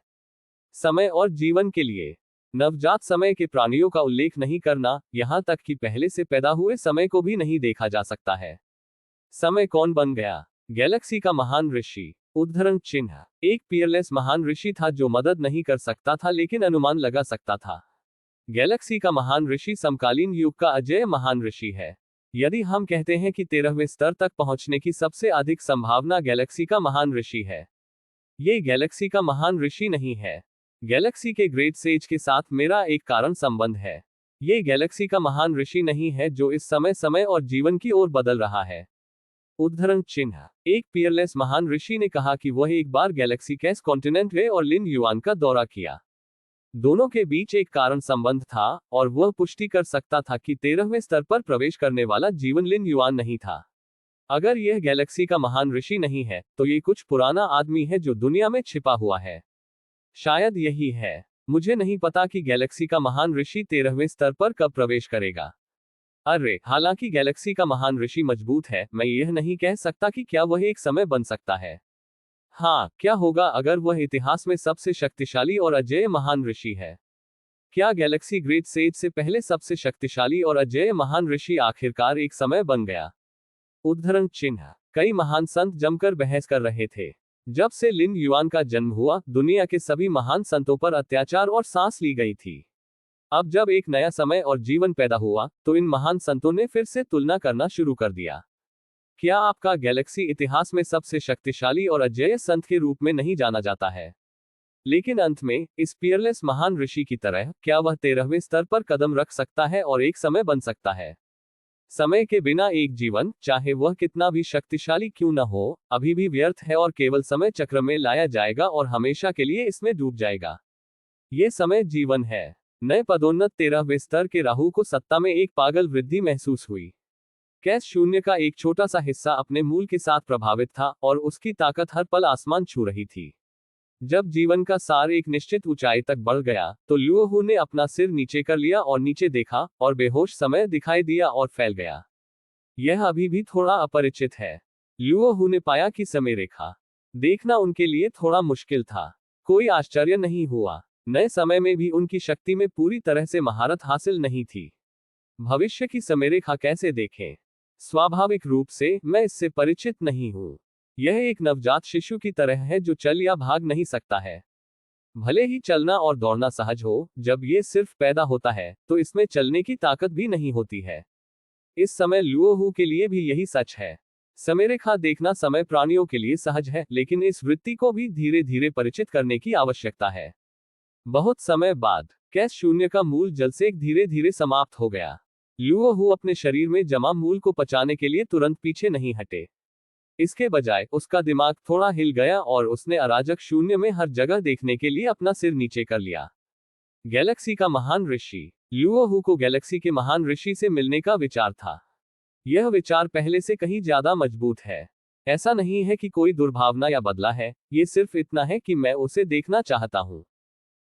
समय और जीवन के लिए नवजात समय के प्राणियों का उल्लेख नहीं करना, यहां तक कि पहले से पैदा हुए समय को भी नहीं देखा जा सकता है। समय कौन बन गया? गैलेक्सी का महान ऋषि। उद्धरण चिन्ह। एक पियरलेस महान ऋषि था जो मदद नहीं कर सकता था लेकिन अनुमान लगा सकता था। गैलेक्सी का महान ऋषि समकालीन युग का अजेय महान ऋषि है। यदि हम कहते हैं कि 13वें स्तर तक पहुंचने की सबसे अधिक संभावना गैलेक्सी का महान ऋषि है, ये गैलेक्सी का महान ऋषि नहीं है। गैलेक्सी के ग्रेट सेज के साथ मेरा एक कारण संबंध है। ये गैलेक्सी का महान ऋषि नहीं है जो इस समय समय और जीवन की ओर बदल रहा है। उद्धरण चिन्ह। एक पियरलेस महान ऋषि ने कहा कि वह एक बार गैलेक्सी कैस कॉन्टिनेंट वे और लिन युआन का दौरा किया। दोनों के बीच एक कारण संबंध था और वह पुष्टि कर सकता था कि 13वें स्तर पर प्रवेश करने वाला जीवन लिन युआन नहीं था। अगर यह गैलेक्सी का महान ऋषि नहीं है, तो ये कुछ पुराना आदमी है जो दुनिया में छिपा हुआ है। शायद यही है। मुझे नहीं पता कि गैलेक्सी का महान ऋषि 13वें स्तर पर कब प्रवेश करेगा। अरे, हालांकि गैलेक्सी का महान ऋषि मजबूत है, मैं यह नहीं कह सकता कि क्या वह एक समय बन सकता है। हाँ, क्या होगा अगर वह इतिहास में सबसे शक्तिशाली और अजेय महान ऋषि है? क्या गैलेक्सी ग्रेट सेज से पहले सबसे शक्तिशाली और अजेय महान ऋषि आखिरकार एक समय बन गया? उद्धरण चिन्ह। कई महान संत जमकर बहस कर रहे थे। जब से लिन युआन का जन्म हुआ, दुनिया के सभी महान संतों पर अत्याचार और सांस ली गई थी। अब जब एक नया समय और जीवन पैदा हुआ, तो इन महान संतों ने फिर से तुलना करना शुरू कर दिया। क्या आपका गैलेक्सी इतिहास में सबसे शक्तिशाली और अजेय संत के रूप में नहीं जाना जाता है? लेकिन अंत में इस पियरलेस महान ऋषि की तरह क्या वह 13वें स्तर पर कदम रख सकता है और एक समय बन सकता है? समय के बिना एक जीवन, चाहे वह कितना भी शक्तिशाली क्यों न हो, अभी भी व्यर्थ है और केवल समय चक्र में लाया जाएगा और हमेशा के लिए इसमें डूब जाएगा। ये समय जीवन है। नए पदोन्नत 13वें स्तर के राहु को सत्ता में एक पागल वृद्धि महसूस हुई। कैश शून्य का एक छोटा सा हिस्सा अपने मूल के साथ प्रभावित था और उसकी ताकत हर पल आसमान छू रही थी। जब जीवन का सार एक निश्चित ऊंचाई तक बढ़ गया तो लुओहू ने अपना सिर नीचे कर लिया और नीचे देखा और बेहोश समय दिखाई दिया और फैल गया। यह अभी भी थोड़ा अपरिचित है। लुओहू ने पाया कि समय रेखा देखना उनके लिए थोड़ा मुश्किल था। कोई आश्चर्य नहीं हुआ। नए समय में भी उनकी शक्ति में पूरी तरह से महारत हासिल नहीं थी। भविष्य की समय रेखा कैसे देखें? स्वाभाविक रूप से मैं इससे परिचित नहीं हूं। यह एक नवजात शिशु की तरह है जो चल या भाग नहीं सकता है। भले ही चलना और दौड़ना सहज हो, जब ये सिर्फ पैदा होता है तो इसमें चलने की ताकत भी नहीं होती है। इस समय लुओहू के लिए भी यही सच है। समय रेखा देखना समय प्राणियों के लिए सहज है, लेकिन इस वृत्ति को भी धीरे धीरे परिचित करने की आवश्यकता है। बहुत समय बाद कैश शून्य का मूल जलसेक धीरे धीरे समाप्त हो गया। लुओहू अपने शरीर में जमा मूल को पचाने के लिए तुरंत पीछे नहीं हटे। इसके बजाय उसका दिमाग थोड़ा हिल गया और उसने अराजक शून्य में हर जगह देखने के लिए अपना सिर नीचे कर लिया। गैलेक्सी का महान ऋषि। लुओहू को गैलेक्सी के महान ऋषि से मिलने का विचार था। यह विचार पहले से कहीं ज्यादा मजबूत है। ऐसा नहीं है कि कोई दुर्भावना या बदला है, ये सिर्फ इतना है कि मैं उसे देखना चाहता हूं।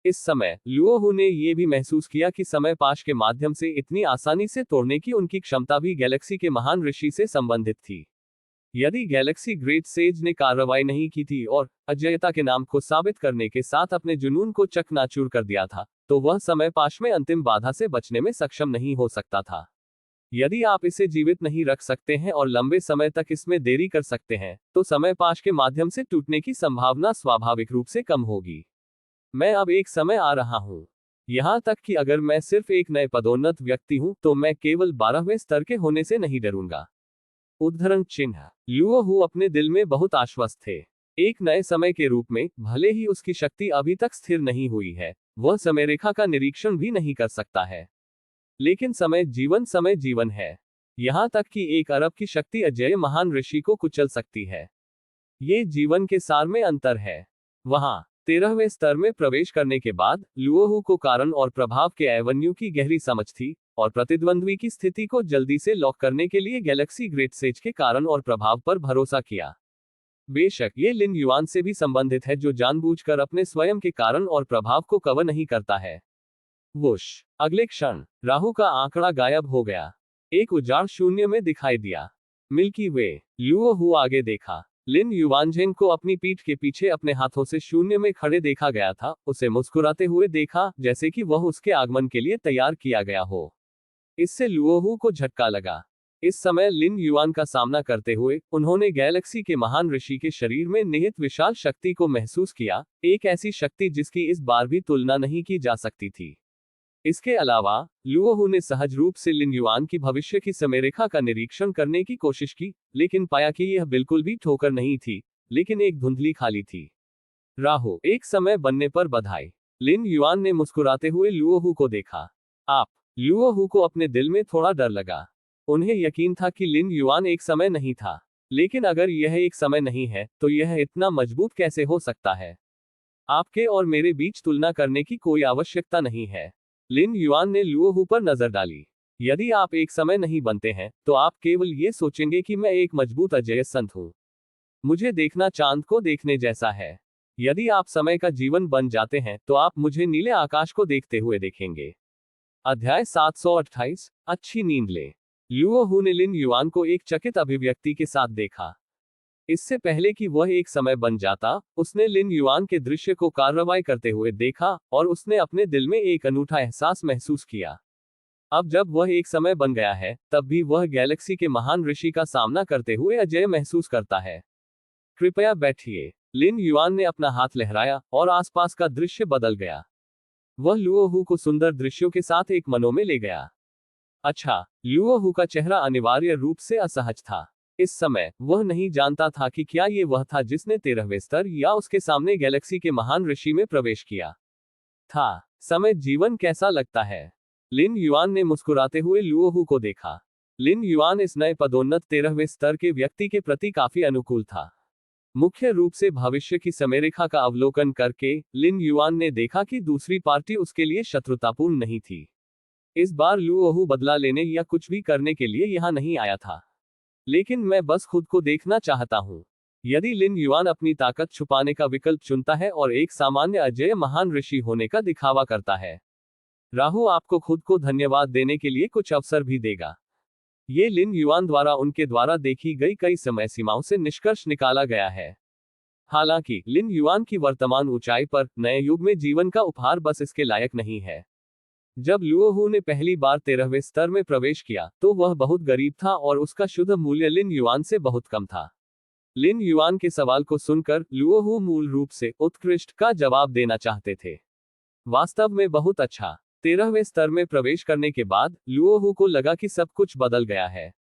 इस समय लुओहू ने यह भी महसूस किया कि समय पाश के माध्यम से इतनी आसानी से तोड़ने की उनकी क्षमता भी गैलेक्सी के महान ऋषि से संबंधित थी। यदि गैलेक्सी ग्रेट सेज ने कार्रवाई नहीं की थी और अजयता के नाम को साबित करने के साथ अपने जुनून को चकनाचूर कर दिया था, तो वह समय पाश में अंतिम बाधा से बचने में सक्षम नहीं हो सकता था। यदि आप इसे जीवित नहीं रख सकते हैं और लंबे समय तक इसमें देरी कर सकते हैं, तो समय पाश के माध्यम से टूटने की संभावना स्वाभाविक रूप से कम होगी। मैं अब एक समय आ रहा हूं। यहां तक कि अगर मैं सिर्फ एक नए पदोन्नत व्यक्ति हूं, तो मैं केवल 12वें स्तर के होने से नहीं डरूंगा। उद्धरण चिन्ह। लुओहू अपने दिल में बहुत आश्वस्त थे। एक नए समय के रूप में, भले ही उसकी शक्ति अभी तक स्थिर नहीं हुई है, वह समय रेखा का निरीक्षण भी नहीं कर सकता है। लेकिन समय जीवन है। यहां तक कि 1 अरब की शक्ति अजेय महान ऋषि को कुचल सकती है। ये जीवन के सार में अंतर है। वहां 13वें स्तर में प्रवेश करने के बाद लुओहू को कारण और प्रभाव के एवन्यू की गहरी समझ थी और प्रतिद्वंद्वी की स्थिति को जल्दी से लॉक करने के लिए गैलेक्सी ग्रेट सेज के कारण और प्रभाव पर भरोसा किया। बेशक ये लिन युआन से भी संबंधित है, जो जानबूझकर अपने स्वयं के कारण और प्रभाव को कवर नहीं करता है। वुश। अगले क्षण राहु का आंकड़ा गायब हो गया। एक उजाड़ शून्य में दिखाई दिया। मिल्की वे। लुओहू आगे देखा। लिन युवानझेन को अपनी पीठ के पीछे अपने हाथों से शून्य में खड़े देखा गया था। उसे मुस्कुराते हुए देखा, जैसे कि वह उसके आगमन के लिए तैयार किया गया हो। इससे लुओहू को झटका लगा। इस समय लिन युआन का सामना करते हुए उन्होंने गैलेक्सी के महान ऋषि के शरीर में निहित विशाल शक्ति को महसूस किया, एक ऐसी शक्ति जिसकी इस बार भी तुलना नहीं की जा सकती थी। इसके अलावा लुओहू ने सहज रूप से लिन युआन की भविष्य की समयरेखा का निरीक्षण करने की कोशिश की, लेकिन पाया कि यह बिल्कुल भी ठोकर नहीं थी, लेकिन एक धुंधली खाली थी। राहु एक समय बनने पर बधाई। लिन युआन ने मुस्कुराते हुए लुओहू को देखा। आप। लुओहू को अपने दिल में थोड़ा डर लगा। उन्हें यकीन था कि लिन युआन एक समय नहीं था, लेकिन अगर यह एक समय नहीं है, तो यह इतना मजबूत कैसे हो सकता है? आपके और मेरे बीच तुलना करने की कोई आवश्यकता नहीं है। लिन युआन ने लुओहू पर नजर डाली। यदि आप एक समय नहीं बनते हैं, तो आप केवल ये सोचेंगे कि मैं एक मजबूत अजेय संत हूं। मुझे देखना चांद को देखने जैसा है। यदि आप समय का जीवन बन जाते हैं, तो आप मुझे नीले आकाश को देखते हुए देखेंगे। अध्याय 728। अच्छी नींद ले। लुओहू ने लिन युआन को एक चकित अभिव्यक्ति के साथ देखा। इससे पहले कि वह एक समय बन जाता, उसने लिन युआन के दृश्य को कार्रवाई करते हुए देखा और उसने अपने दिल में एक अनूठा एहसास महसूस किया। अब जब वह एक समय बन गया है, तब भी वह गैलेक्सी के महान ऋषि का सामना करते हुए अजेय महसूस करता है। कृपया बैठिए। लिन युआन ने अपना हाथ लहराया और आसपास का दृश्य बदल गया। वह लुओहू को सुंदर दृश्यों के साथ एक मनो में ले गया। अच्छा। लुओहू का चेहरा अनिवार्य रूप से असहज था। इस समय वह नहीं जानता था कि क्या ये वह था जिसने 13वें स्तर या उसके सामने गैलेक्सी के महान ऋषि में प्रवेश किया था। समय जीवन कैसा लगता है? लिन युआन ने मुस्कुराते हुए लुओहू को देखा। लिन युआन इस नए पदोन्नत 13वें स्तर के व्यक्ति के प्रति काफी अनुकूल था। मुख्य रूप से भविष्य की समयरेखा का अवलोकन करके लिन युआन ने देखा कि दूसरी पार्टी उसके लिए शत्रुतापूर्ण नहीं थी। इस बार लुओहू बदला लेने या कुछ भी करने के लिए यहां नहीं आया था, लेकिन मैं बस खुद को देखना चाहता हूं। यदि लिन युआन अपनी ताकत छुपाने का विकल्प चुनता है और एक सामान्य अजेय महान ऋषि होने का दिखावा करता है, राहु आपको खुद को धन्यवाद देने के लिए कुछ अवसर भी देगा। ये लिन युआन द्वारा उनके द्वारा देखी गई कई समय सीमाओं से निष्कर्ष निकाला गया है। हालांकि लिन युआन की वर्तमान ऊंचाई पर नए युग में जीवन का उपहार बस इसके लायक नहीं है। जब लुओहू ने पहली बार 13वें स्तर में प्रवेश किया तो वह बहुत गरीब था और उसका शुद्ध मूल्य लिन युआन से बहुत कम था। लिन युआन के सवाल को सुनकर लुओहू मूल रूप से उत्कृष्ट का जवाब देना चाहते थे। वास्तव में बहुत अच्छा। 13वें स्तर में प्रवेश करने के बाद लुओहू को लगा कि सब कुछ बदल गया है।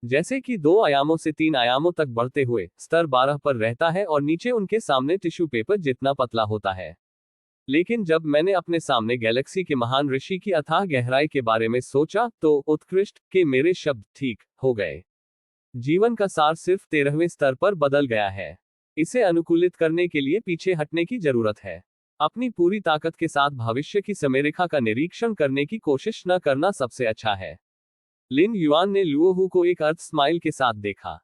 जैसे कि 2 आयामों से 3 आयामों तक बढ़ते हुए स्तर 12 पर रहता है और नीचे उनके सामने टिश्यू पेपर जितना पतला होता है। लेकिन जब मैंने अपने सामने गैलेक्सी के महान ऋषि की अथाह गहराई के बारे में सोचा तो उत्कृष्ट के मेरे शब्द ठीक हो गए। जीवन का सार सिर्फ 13वें स्तर पर बदल गया है। इसे अनुकूलित करने के लिए पीछे हटने की जरूरत है। अपनी पूरी ताकत के साथ भविष्य की समयरेखा का निरीक्षण करने की कोशिश न करना सबसे अच्छा है। लिन युआन ने लुओहू को एक अर्थ स्माइल के साथ देखा।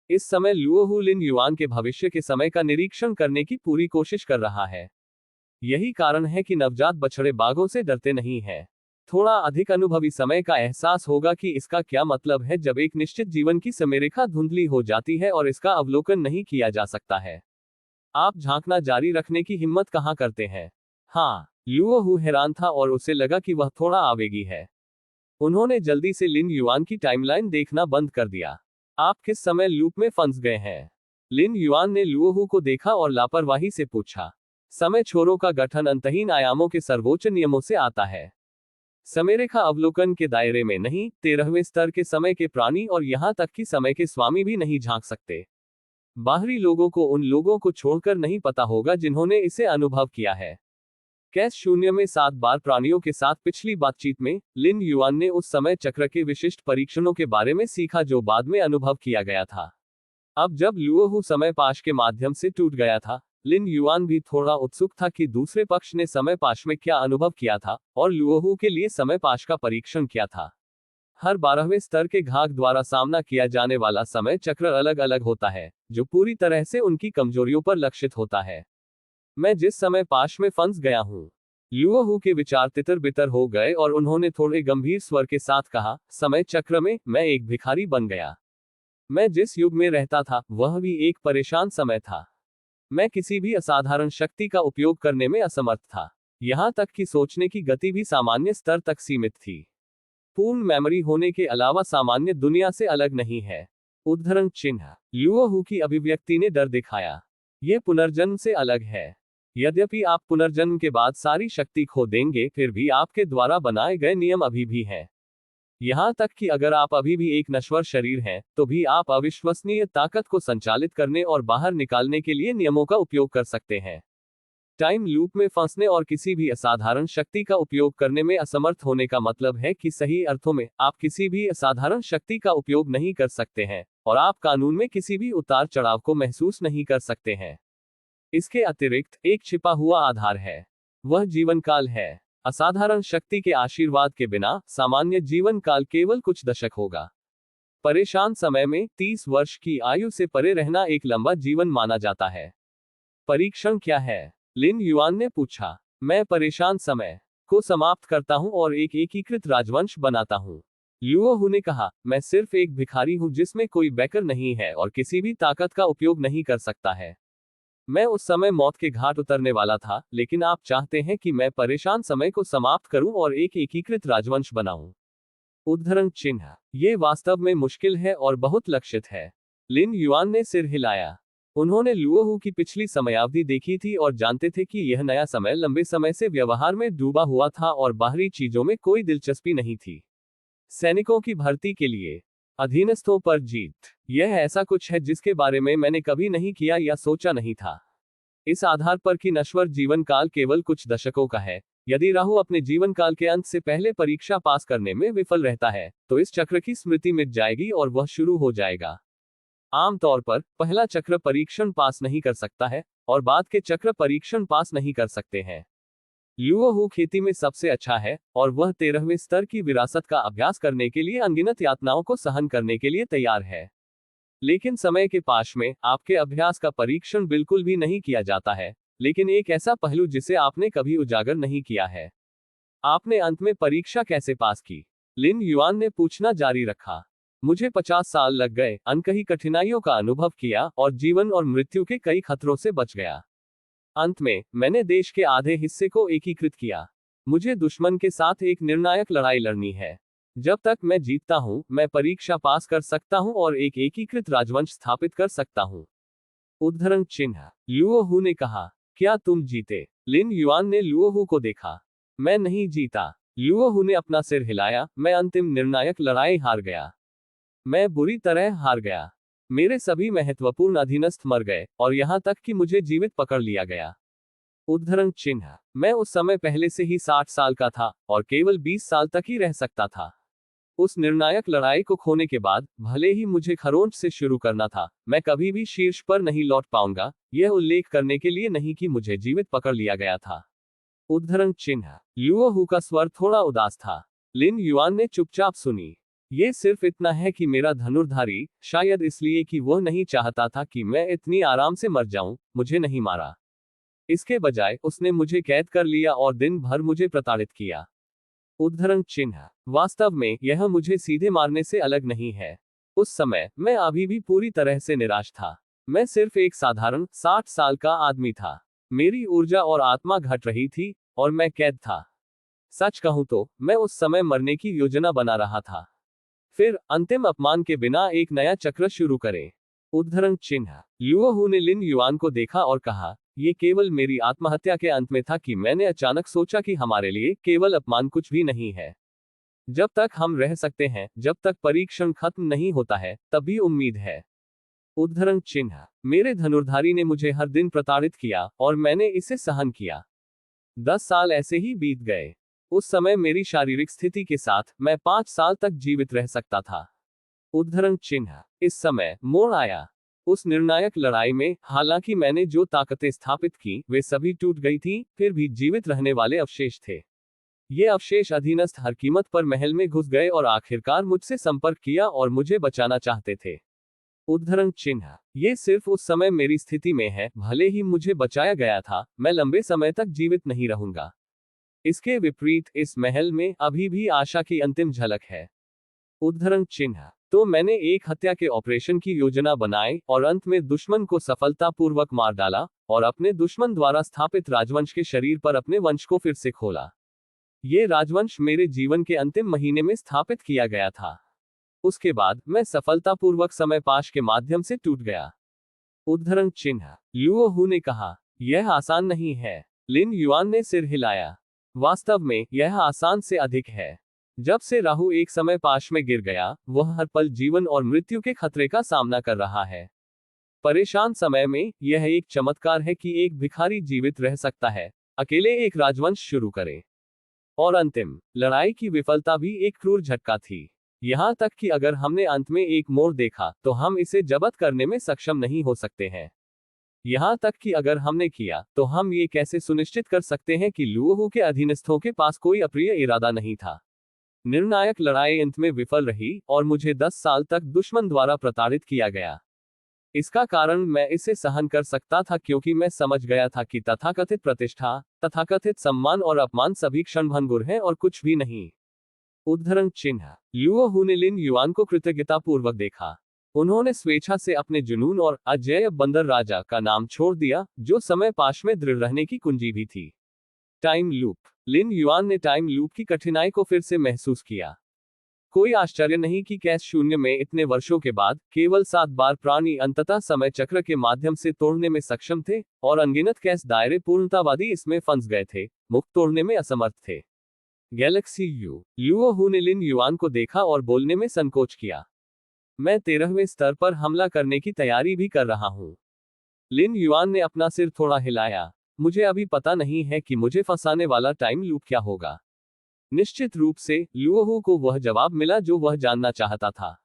इस समय लुओहू लिन युआन के भविष्य के समय का निरीक्षण करने की पूरी कोशिश कर रहा है। यही कारण है कि नवजात बछड़े बाघों से डरते नहीं हैं। थोड़ा अधिक अनुभवी समय का एहसास होगा कि इसका क्या मतलब है जब एक निश्चित जीवन की समयरेखा धुंधली हो जाती है और इसका अवलोकन नहीं किया जा सकता है। आप झांकना जारी रखने की हिम्मत कहां करते हैं? हाँ, लुओहू हैरान था और उसे लगा कि वह थोड़ा आवेगी है। उन्होंने जल्दी से लिन युआन की टाइमलाइन देखना बंद कर दिया। आप किस समय लूप में फंस गए हैं? लिन युआन ने लुओहू को देखा और लापरवाही से पूछा। समय छोरों का गठन अंतहीन आयामों के सर्वोच्च नियमों से आता है। समयरेखा अवलोकन के दायरे में नहीं, 13वें स्तर के समय के प्राणी और यहां तक कि समय के स्वामी भी नहीं झांक सकते। बाहरी लोगों को उन लोगों को छोड़कर नहीं पता होगा जिन्होंने इसे अनुभव किया है। कैस शून्य में 7 बार प्राणियों के साथ पिछली बातचीत में लिन युआन ने उस समय चक्र के विशिष्ट परीक्षणों के बारे में सीखा जो बाद में अनुभव किया गया था। अब जब लुओहू समय पाश के माध्यम से टूट गया था, लिन युआन भी थोड़ा उत्सुक था कि दूसरे पक्ष ने समय पाश में क्या अनुभव किया था और लुओहू के लिए समय पाश का परीक्षण किया था। हर 12वें स्तर के घाघ द्वारा सामना किया जाने वाला समय चक्र अलग अलग होता है, जो पूरी तरह से उनकी कमजोरियों पर लक्षित होता है। मैं जिस समय पाश में फंस गया हूं। लुओहू के विचार तितर बितर हो गए और उन्होंने थोड़े गंभीर स्वर के साथ कहा, समय चक्र में मैं एक भिखारी बन गया। मैं जिस युग में रहता था वह भी एक परेशान समय था। मैं किसी भी असाधारण शक्ति का उपयोग करने में असमर्थ था। यहां तक कि सोचने की गति भी सामान्य स्तर तक सीमित थी। पूर्ण मेमोरी होने के अलावा सामान्य दुनिया से अलग नहीं है। उद्धरण चिन्ह। लुओहू की अभिव्यक्ति ने डर दिखाया। यह पुनर्जन्म से अलग है। यद्यपि आप पुनर्जन्म के बाद सारी शक्ति खो देंगे, फिर भी आपके द्वारा बनाए गए नियम अभी भी हैं। यहां तक कि अगर आप अभी भी एक नश्वर शरीर हैं, तो भी आप अविश्वसनीय ताकत को संचालित करने और बाहर निकालने के लिए नियमों का उपयोग कर सकते हैं। टाइम लूप में फंसने और किसी भी असाधारण शक्ति का उपयोग करने में असमर्थ होने का मतलब है कि सही अर्थों में आप किसी भी असाधारण शक्ति का उपयोग नहीं कर सकते हैं और आप कानून में किसी भी उतार चढ़ाव को महसूस नहीं कर सकते हैं। इसके अतिरिक्त एक छिपा हुआ आधार है। वह जीवन काल है। असाधारण शक्ति के आशीर्वाद के बिना सामान्य जीवन काल केवल कुछ दशक होगा। परेशान समय में 30 वर्ष की आयु से परे रहना एक लंबा जीवन माना जाता है। परीक्षण क्या है? लिन युआन ने पूछा। मैं परेशान समय को समाप्त करता हूं और एक एकीकृत राजवंश बनाता हूं। लुओहू ने कहा, मैं सिर्फ एक भिखारी हूं जिसमें कोई बैकर नहीं है और किसी भी ताकत का उपयोग नहीं कर सकता है। मैं उस समय मौत के घाट उतरने वाला था, लेकिन आप चाहते हैं कि मैं परेशान समय को समाप्त करूं और एक एकीकृत राजवंश बनाऊं। उद्धरण चिन्ह। ये वास्तव में मुश्किल है और बहुत लक्षित है। लिन युआन ने सिर हिलाया। उन्होंने लुओहू की पिछली समयावधि देखी थी और जानते थे कि यह नया समय लंबे समय से व्यवहार में डूबा हुआ था और बाहरी चीजों में कोई दिलचस्पी नहीं थी। सैनिकों की भर्ती के लिए अधीनस्थों पर जीत। यह ऐसा कुछ है जिसके बारे में मैंने कभी नहीं किया या सोचा नहीं था। इस आधार पर कि नश्वर जीवन काल केवल कुछ दशकों का है, यदि राहु अपने जीवन काल के अंत से पहले परीक्षा पास करने में विफल रहता है तो इस चक्र की स्मृति मिट जाएगी और वह शुरू हो जाएगा। आमतौर पर पहला चक्र परीक्षण पास नहीं कर सकता है और बाद के चक्र परीक्षण पास नहीं कर सकते हैं। लुओहू खेती में सबसे अच्छा है और वह 13वें स्तर की विरासत का अभ्यास करने के लिए अनगिनत यातनाओं को सहन करने के लिए तैयार है। लेकिन समय के पाश में आपके अभ्यास का परीक्षण बिल्कुल भी नहीं किया जाता है, लेकिन एक ऐसा पहलू जिसे आपने कभी उजागर नहीं किया है। आपने अंत में परीक्षा कैसे पास की? लिन युआन ने पूछना जारी रखा। मुझे 50 साल लग गए, अनकही कठिनाइयों का अनुभव किया और जीवन और मृत्यु के कई खतरों से बच गया। अंत में मैंने देश के आधे हिस्से को एकीकृत किया। मुझे दुश्मन के साथ एक निर्णायक लड़ाई लड़नी है। जब तक मैं जीतता हूं, मैं परीक्षा पास कर सकता हूं और एक एकीकृत राजवंश स्थापित कर सकता हूं। उद्धरण चिन्ह। लुओहू ने कहा, क्या तुम जीते? लिन युआन ने लुओहू को देखा। मैं नहीं जीता। लुओहू ने अपना सिर हिलाया। मैं अंतिम निर्णायक लड़ाई हार गया। मैं बुरी तरह हार गया। मेरे सभी महत्वपूर्ण अधीनस्थ मर गए और यहां तक कि मुझे जीवित पकड़ लिया गया। उद्धरण चिन्ह। मैं उस समय पहले से ही 60 साल का था और केवल 20 साल तक ही रह सकता था। उस निर्णायक लड़ाई को खोने के बाद भले ही मुझे खरोंच से शुरू करना था, मैं कभी भी शीर्ष पर नहीं लौट पाऊंगा, यह उल्लेख करने के लिए नहीं कि मुझे जीवित पकड़ लिया गया था। उद्धरण चिन्ह। लुओहू का स्वर थोड़ा उदास था। लिन युआन ने चुपचाप सुनी। ये सिर्फ इतना है कि मेरा धनुर्धारी, शायद इसलिए कि वह नहीं चाहता था कि मैं इतनी आराम से मर जाऊं, मुझे नहीं मारा। इसके बजाय उसने मुझे कैद कर लिया और दिन भर मुझे प्रताड़ित किया। उद्धरण चिन्ह। वास्तव में यह मुझे सीधे मारने से अलग नहीं है। उस समय मैं अभी भी पूरी तरह से निराश था। मैं सिर्फ एक साधारण 60 साल का आदमी था। मेरी ऊर्जा और आत्मा घट रही थी और मैं कैद था। सच कहूं तो मैं उस समय मरने की योजना बना रहा था। फिर अंतिम अपमान के बिना एक नया चक्र शुरू करें। उद्धरण चिन्ह। लुओहू ने लिन युआन को देखा और कहा, ये केवल मेरी आत्महत्या के अंत में था कि मैंने अचानक सोचा कि हमारे लिए केवल अपमान कुछ भी नहीं है। जब तक हम रह सकते हैं, जब तक परीक्षण खत्म नहीं होता है, तभी उम्मीद है। उद्धरण चिन्ह। मेरे धनुर्धारी ने मुझे हर दिन प्रताड़ित किया और मैंने इसे सहन किया। 10 साल ऐसे ही बीत गए। उस समय मेरी शारीरिक स्थिति के साथ मैं 5 साल तक जीवित रह सकता था। उद्धरण चिन्ह। इस समय मोड़ आया। उस निर्णायक लड़ाई में हालांकि मैंने जो ताकतें स्थापित की वे सभी टूट गई थीं, फिर भी जीवित रहने वाले अवशेष थे। ये अवशेष अधीनस्थ हर कीमत पर महल में घुस गए और आखिरकार मुझसे संपर्क किया और मुझे बचाना चाहते थे। उद्धरण चिन्ह। ये सिर्फ उस समय मेरी स्थिति में है, भले ही मुझे बचाया गया था, मैं लंबे समय तक जीवित नहीं रहूंगा। इसके विपरीत इस महल में अभी भी आशा की अंतिम झलक है। उद्धरण चिन्ह। तो मैंने एक हत्या के ऑपरेशन की योजना बनाई और अंत में दुश्मन को सफलतापूर्वक मार डाला और अपने दुश्मन द्वारा स्थापित राजवंश के शरीर पर अपने वंश को फिर से खोला। ये राजवंश मेरे जीवन के अंतिम महीने में स्थापित किया गया था। उसके बाद मैं सफलतापूर्वक समय पाश के माध्यम से टूट गया। उद्धरण चिन्ह। लुओहू ने कहा, यह आसान नहीं है। लिन युआन ने सिर हिलाया। वास्तव में यह आसान से अधिक है। जब से राहु एक समय पाश में गिर गया, वह हर पल जीवन और मृत्यु के खतरे का सामना कर रहा है। परेशान समय में यह एक चमत्कार है कि एक भिखारी जीवित रह सकता है, अकेले एक राजवंश शुरू करे। और अंतिम लड़ाई की विफलता भी एक क्रूर झटका थी। यहां तक कि अगर हमने अंत में एक मोड़ देखा तो हम इसे जब्त करने में सक्षम नहीं हो सकते हैं। यहां तक कि अगर हमने किया तो हम ये कैसे सुनिश्चित कर सकते हैं कि लुओहू के अधीनस्थों के पास कोई अप्रिय इरादा नहीं था। निर्णायक लड़ाई अंत में विफल रही और मुझे 10 साल तक दुश्मन द्वारा प्रताड़ित किया गया। इसका कारण मैं इसे सहन कर सकता था क्योंकि मैं समझ गया था कि तथाकथित प्रतिष्ठा, तथाकथित सम्मान और अपमान सभी क्षणभंगुर हैं और कुछ भी नहीं। उद्धरण चिन्ह। लुओहू ने लिन युआन को कृतज्ञतापूर्वक देखा। उन्होंने स्वेच्छा से अपने जुनून और अजेय बंदर राजा का नाम छोड़ दिया, जो समय पाश में दृढ़ रहने की कुंजी भी थी। Time loop. लिन युआन ने टाइम लूप की कठिनाई को फिर से महसूस किया। कोई आश्चर्य नहीं कि कैश शून्य में इतने वर्षों के बाद केवल 7 बार प्राणी अंततः समय चक्र के माध्यम से तोड़ने में सक्षम थे और अनगिनत कैश दायरे पूर्णतावादी इसमें फंस गए थे, मुक्त तोड़ने में असमर्थ थे। Galaxy you. लुओहू ने लिन युआन को देखा और बोलने में संकोच किया। मैं 13वें स्तर पर हमला करने की तैयारी भी कर रहा हूँ। लिन युआन ने अपना सिर थोड़ा हिलाया। मुझे अभी पता नहीं है कि मुझे फंसाने वाला टाइम लूप क्या होगा। निश्चित रूप से लुओहू को वह जवाब मिला जो वह जानना चाहता था।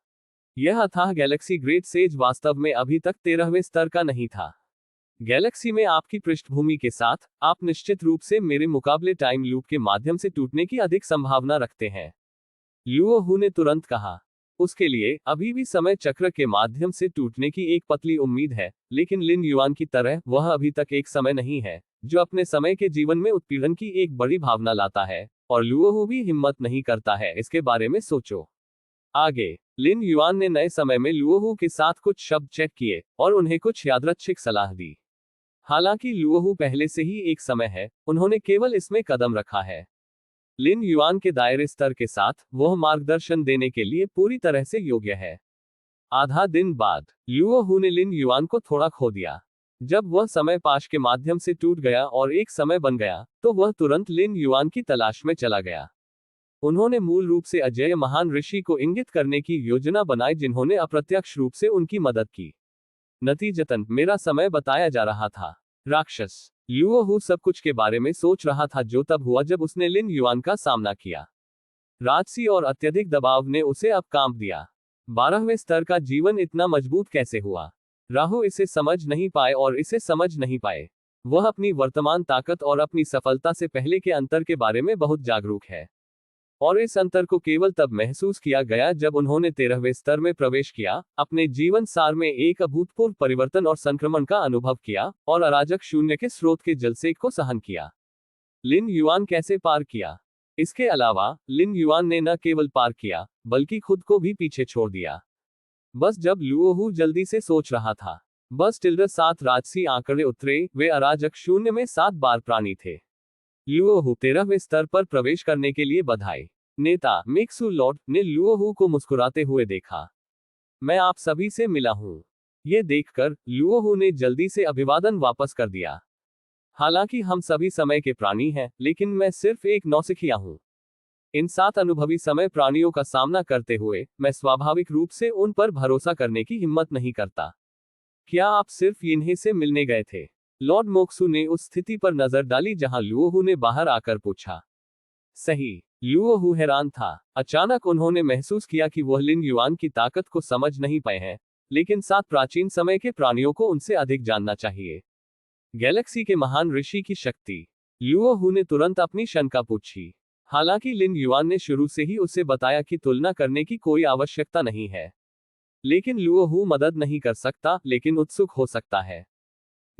यह अथाह गैलेक्सी ग्रेट सेज वास्तव में अभी तक 13वें स्तर का नहीं था। गैलेक्सी में आपकी पृष्ठभूमि के साथ, आप निश्चित रूप से मेरे मुकाबले टाइम लूप के माध्यम से टूटने की अधिक संभावना रखते हैं। लुओहू ने तुरंत कहा। उसके लिए अभी भी समय चक्र के माध्यम से टूटने की एक पतली उम्मीद है, लेकिन लिन युआन की तरह वह अभी तक एक समय नहीं है जो अपने समय के जीवन में उत्पीड़न की एक बड़ी भावना लाता है, और लुओहू भी हिम्मत नहीं करता है इसके बारे में सोचो। आगे, लिन युआन ने नए समय में लुओहू के साथ कुछ शब्द चेक किए और उन्हें कुछ यादृच्छिक सलाह दी। हालांकि लुओहू पहले से ही एक समय है, उन्होंने केवल इसमें कदम रखा है। लिन युआन के दायरे स्तर के साथ वह मार्गदर्शन देने के लिए पूरी तरह से योग्य है। आधा दिन बाद, लुओहू ने लिन युआन को थोड़ा खो दिया। जब वह समय पाश के माध्यम से टूट गया और एक समय बन गया, तो वह तुरंत लिन युआन की तलाश में चला गया। उन्होंने मूल रूप से अजेय महान ऋषि को इंगित करने की योजना बनाई जिन्होंने अप्रत्यक्ष रूप से उनकी मदद की। नतीजतन मेरा समय बताया जा रहा था। राक्षस लुओहू सब कुछ के बारे में सोच रहा था जो तब हुआ जब उसने लिन युआन का सामना किया। राजसी और अत्यधिक दबाव ने उसे अब कांप दिया। 12वें स्तर का जीवन इतना मजबूत कैसे हुआ? राहु इसे समझ नहीं पाए और इसे समझ नहीं पाए। वह अपनी वर्तमान ताकत और अपनी सफलता से पहले के अंतर के बारे में बहुत जागरूक है। और इस अंतर को केवल तब महसूस किया गया जब उन्होंने 13वें स्तर में प्रवेश किया, अपने जीवन सार में एक अभूतपूर्व परिवर्तन और संक्रमण का अनुभव किया, और अराजक शून्य के स्रोत के जलसेक को सहन किया। लिन युआन कैसे पार किया? इसके अलावा, लिन युआन ने न केवल पार किया, बल्कि खुद को भी पीछे छोड़ दिया। बस जब लुओहू जल्दी से सोच रहा था, बस टिल्डर 7 राजसी आंकड़े उतरे, वे अराजक शून्य में 7 बार प्राणी थे। लुओहू 13वें स्तर पर प्रवेश करने के लिए बधाई। नेता मेक्सू लॉर्ड ने लुओहू को मुस्कुराते हुए देखा। मैं आप सभी से मिला हूं। ये देखकर लुओहू ने जल्दी से अभिवादन वापस कर दिया। हालांकि हम सभी समय के प्राणी हैं, लेकिन मैं सिर्फ एक नौसिखिया हूं। इन 7 अनुभवी समय प्राणियों का सामना करते हुए, मैं स्वाभाविक रूप से उन पर भरोसा करने की हिम्मत नहीं करता। क्या आप सिर्फ इन्हीं से मिलने गए थे? लॉर्ड मोक्सू ने उस स्थिति पर नजर डाली जहां लुओहू ने बाहर आकर पूछा। सही। लुओहू हैरान था। अचानक उन्होंने महसूस किया कि वह लिन युआन की ताकत को समझ नहीं पाए हैं, लेकिन 7 प्राचीन समय के प्राणियों को उनसे अधिक जानना चाहिए। गैलेक्सी के महान ऋषि की शक्ति। लुओहू ने तुरंत अपनी शंका पूछी। हालांकि लिन युआन ने शुरू से ही उसे बताया कि तुलना करने की कोई आवश्यकता नहीं है। लेकिन लुओहू मदद नहीं कर सकता, लेकिन उत्सुक हो सकता है।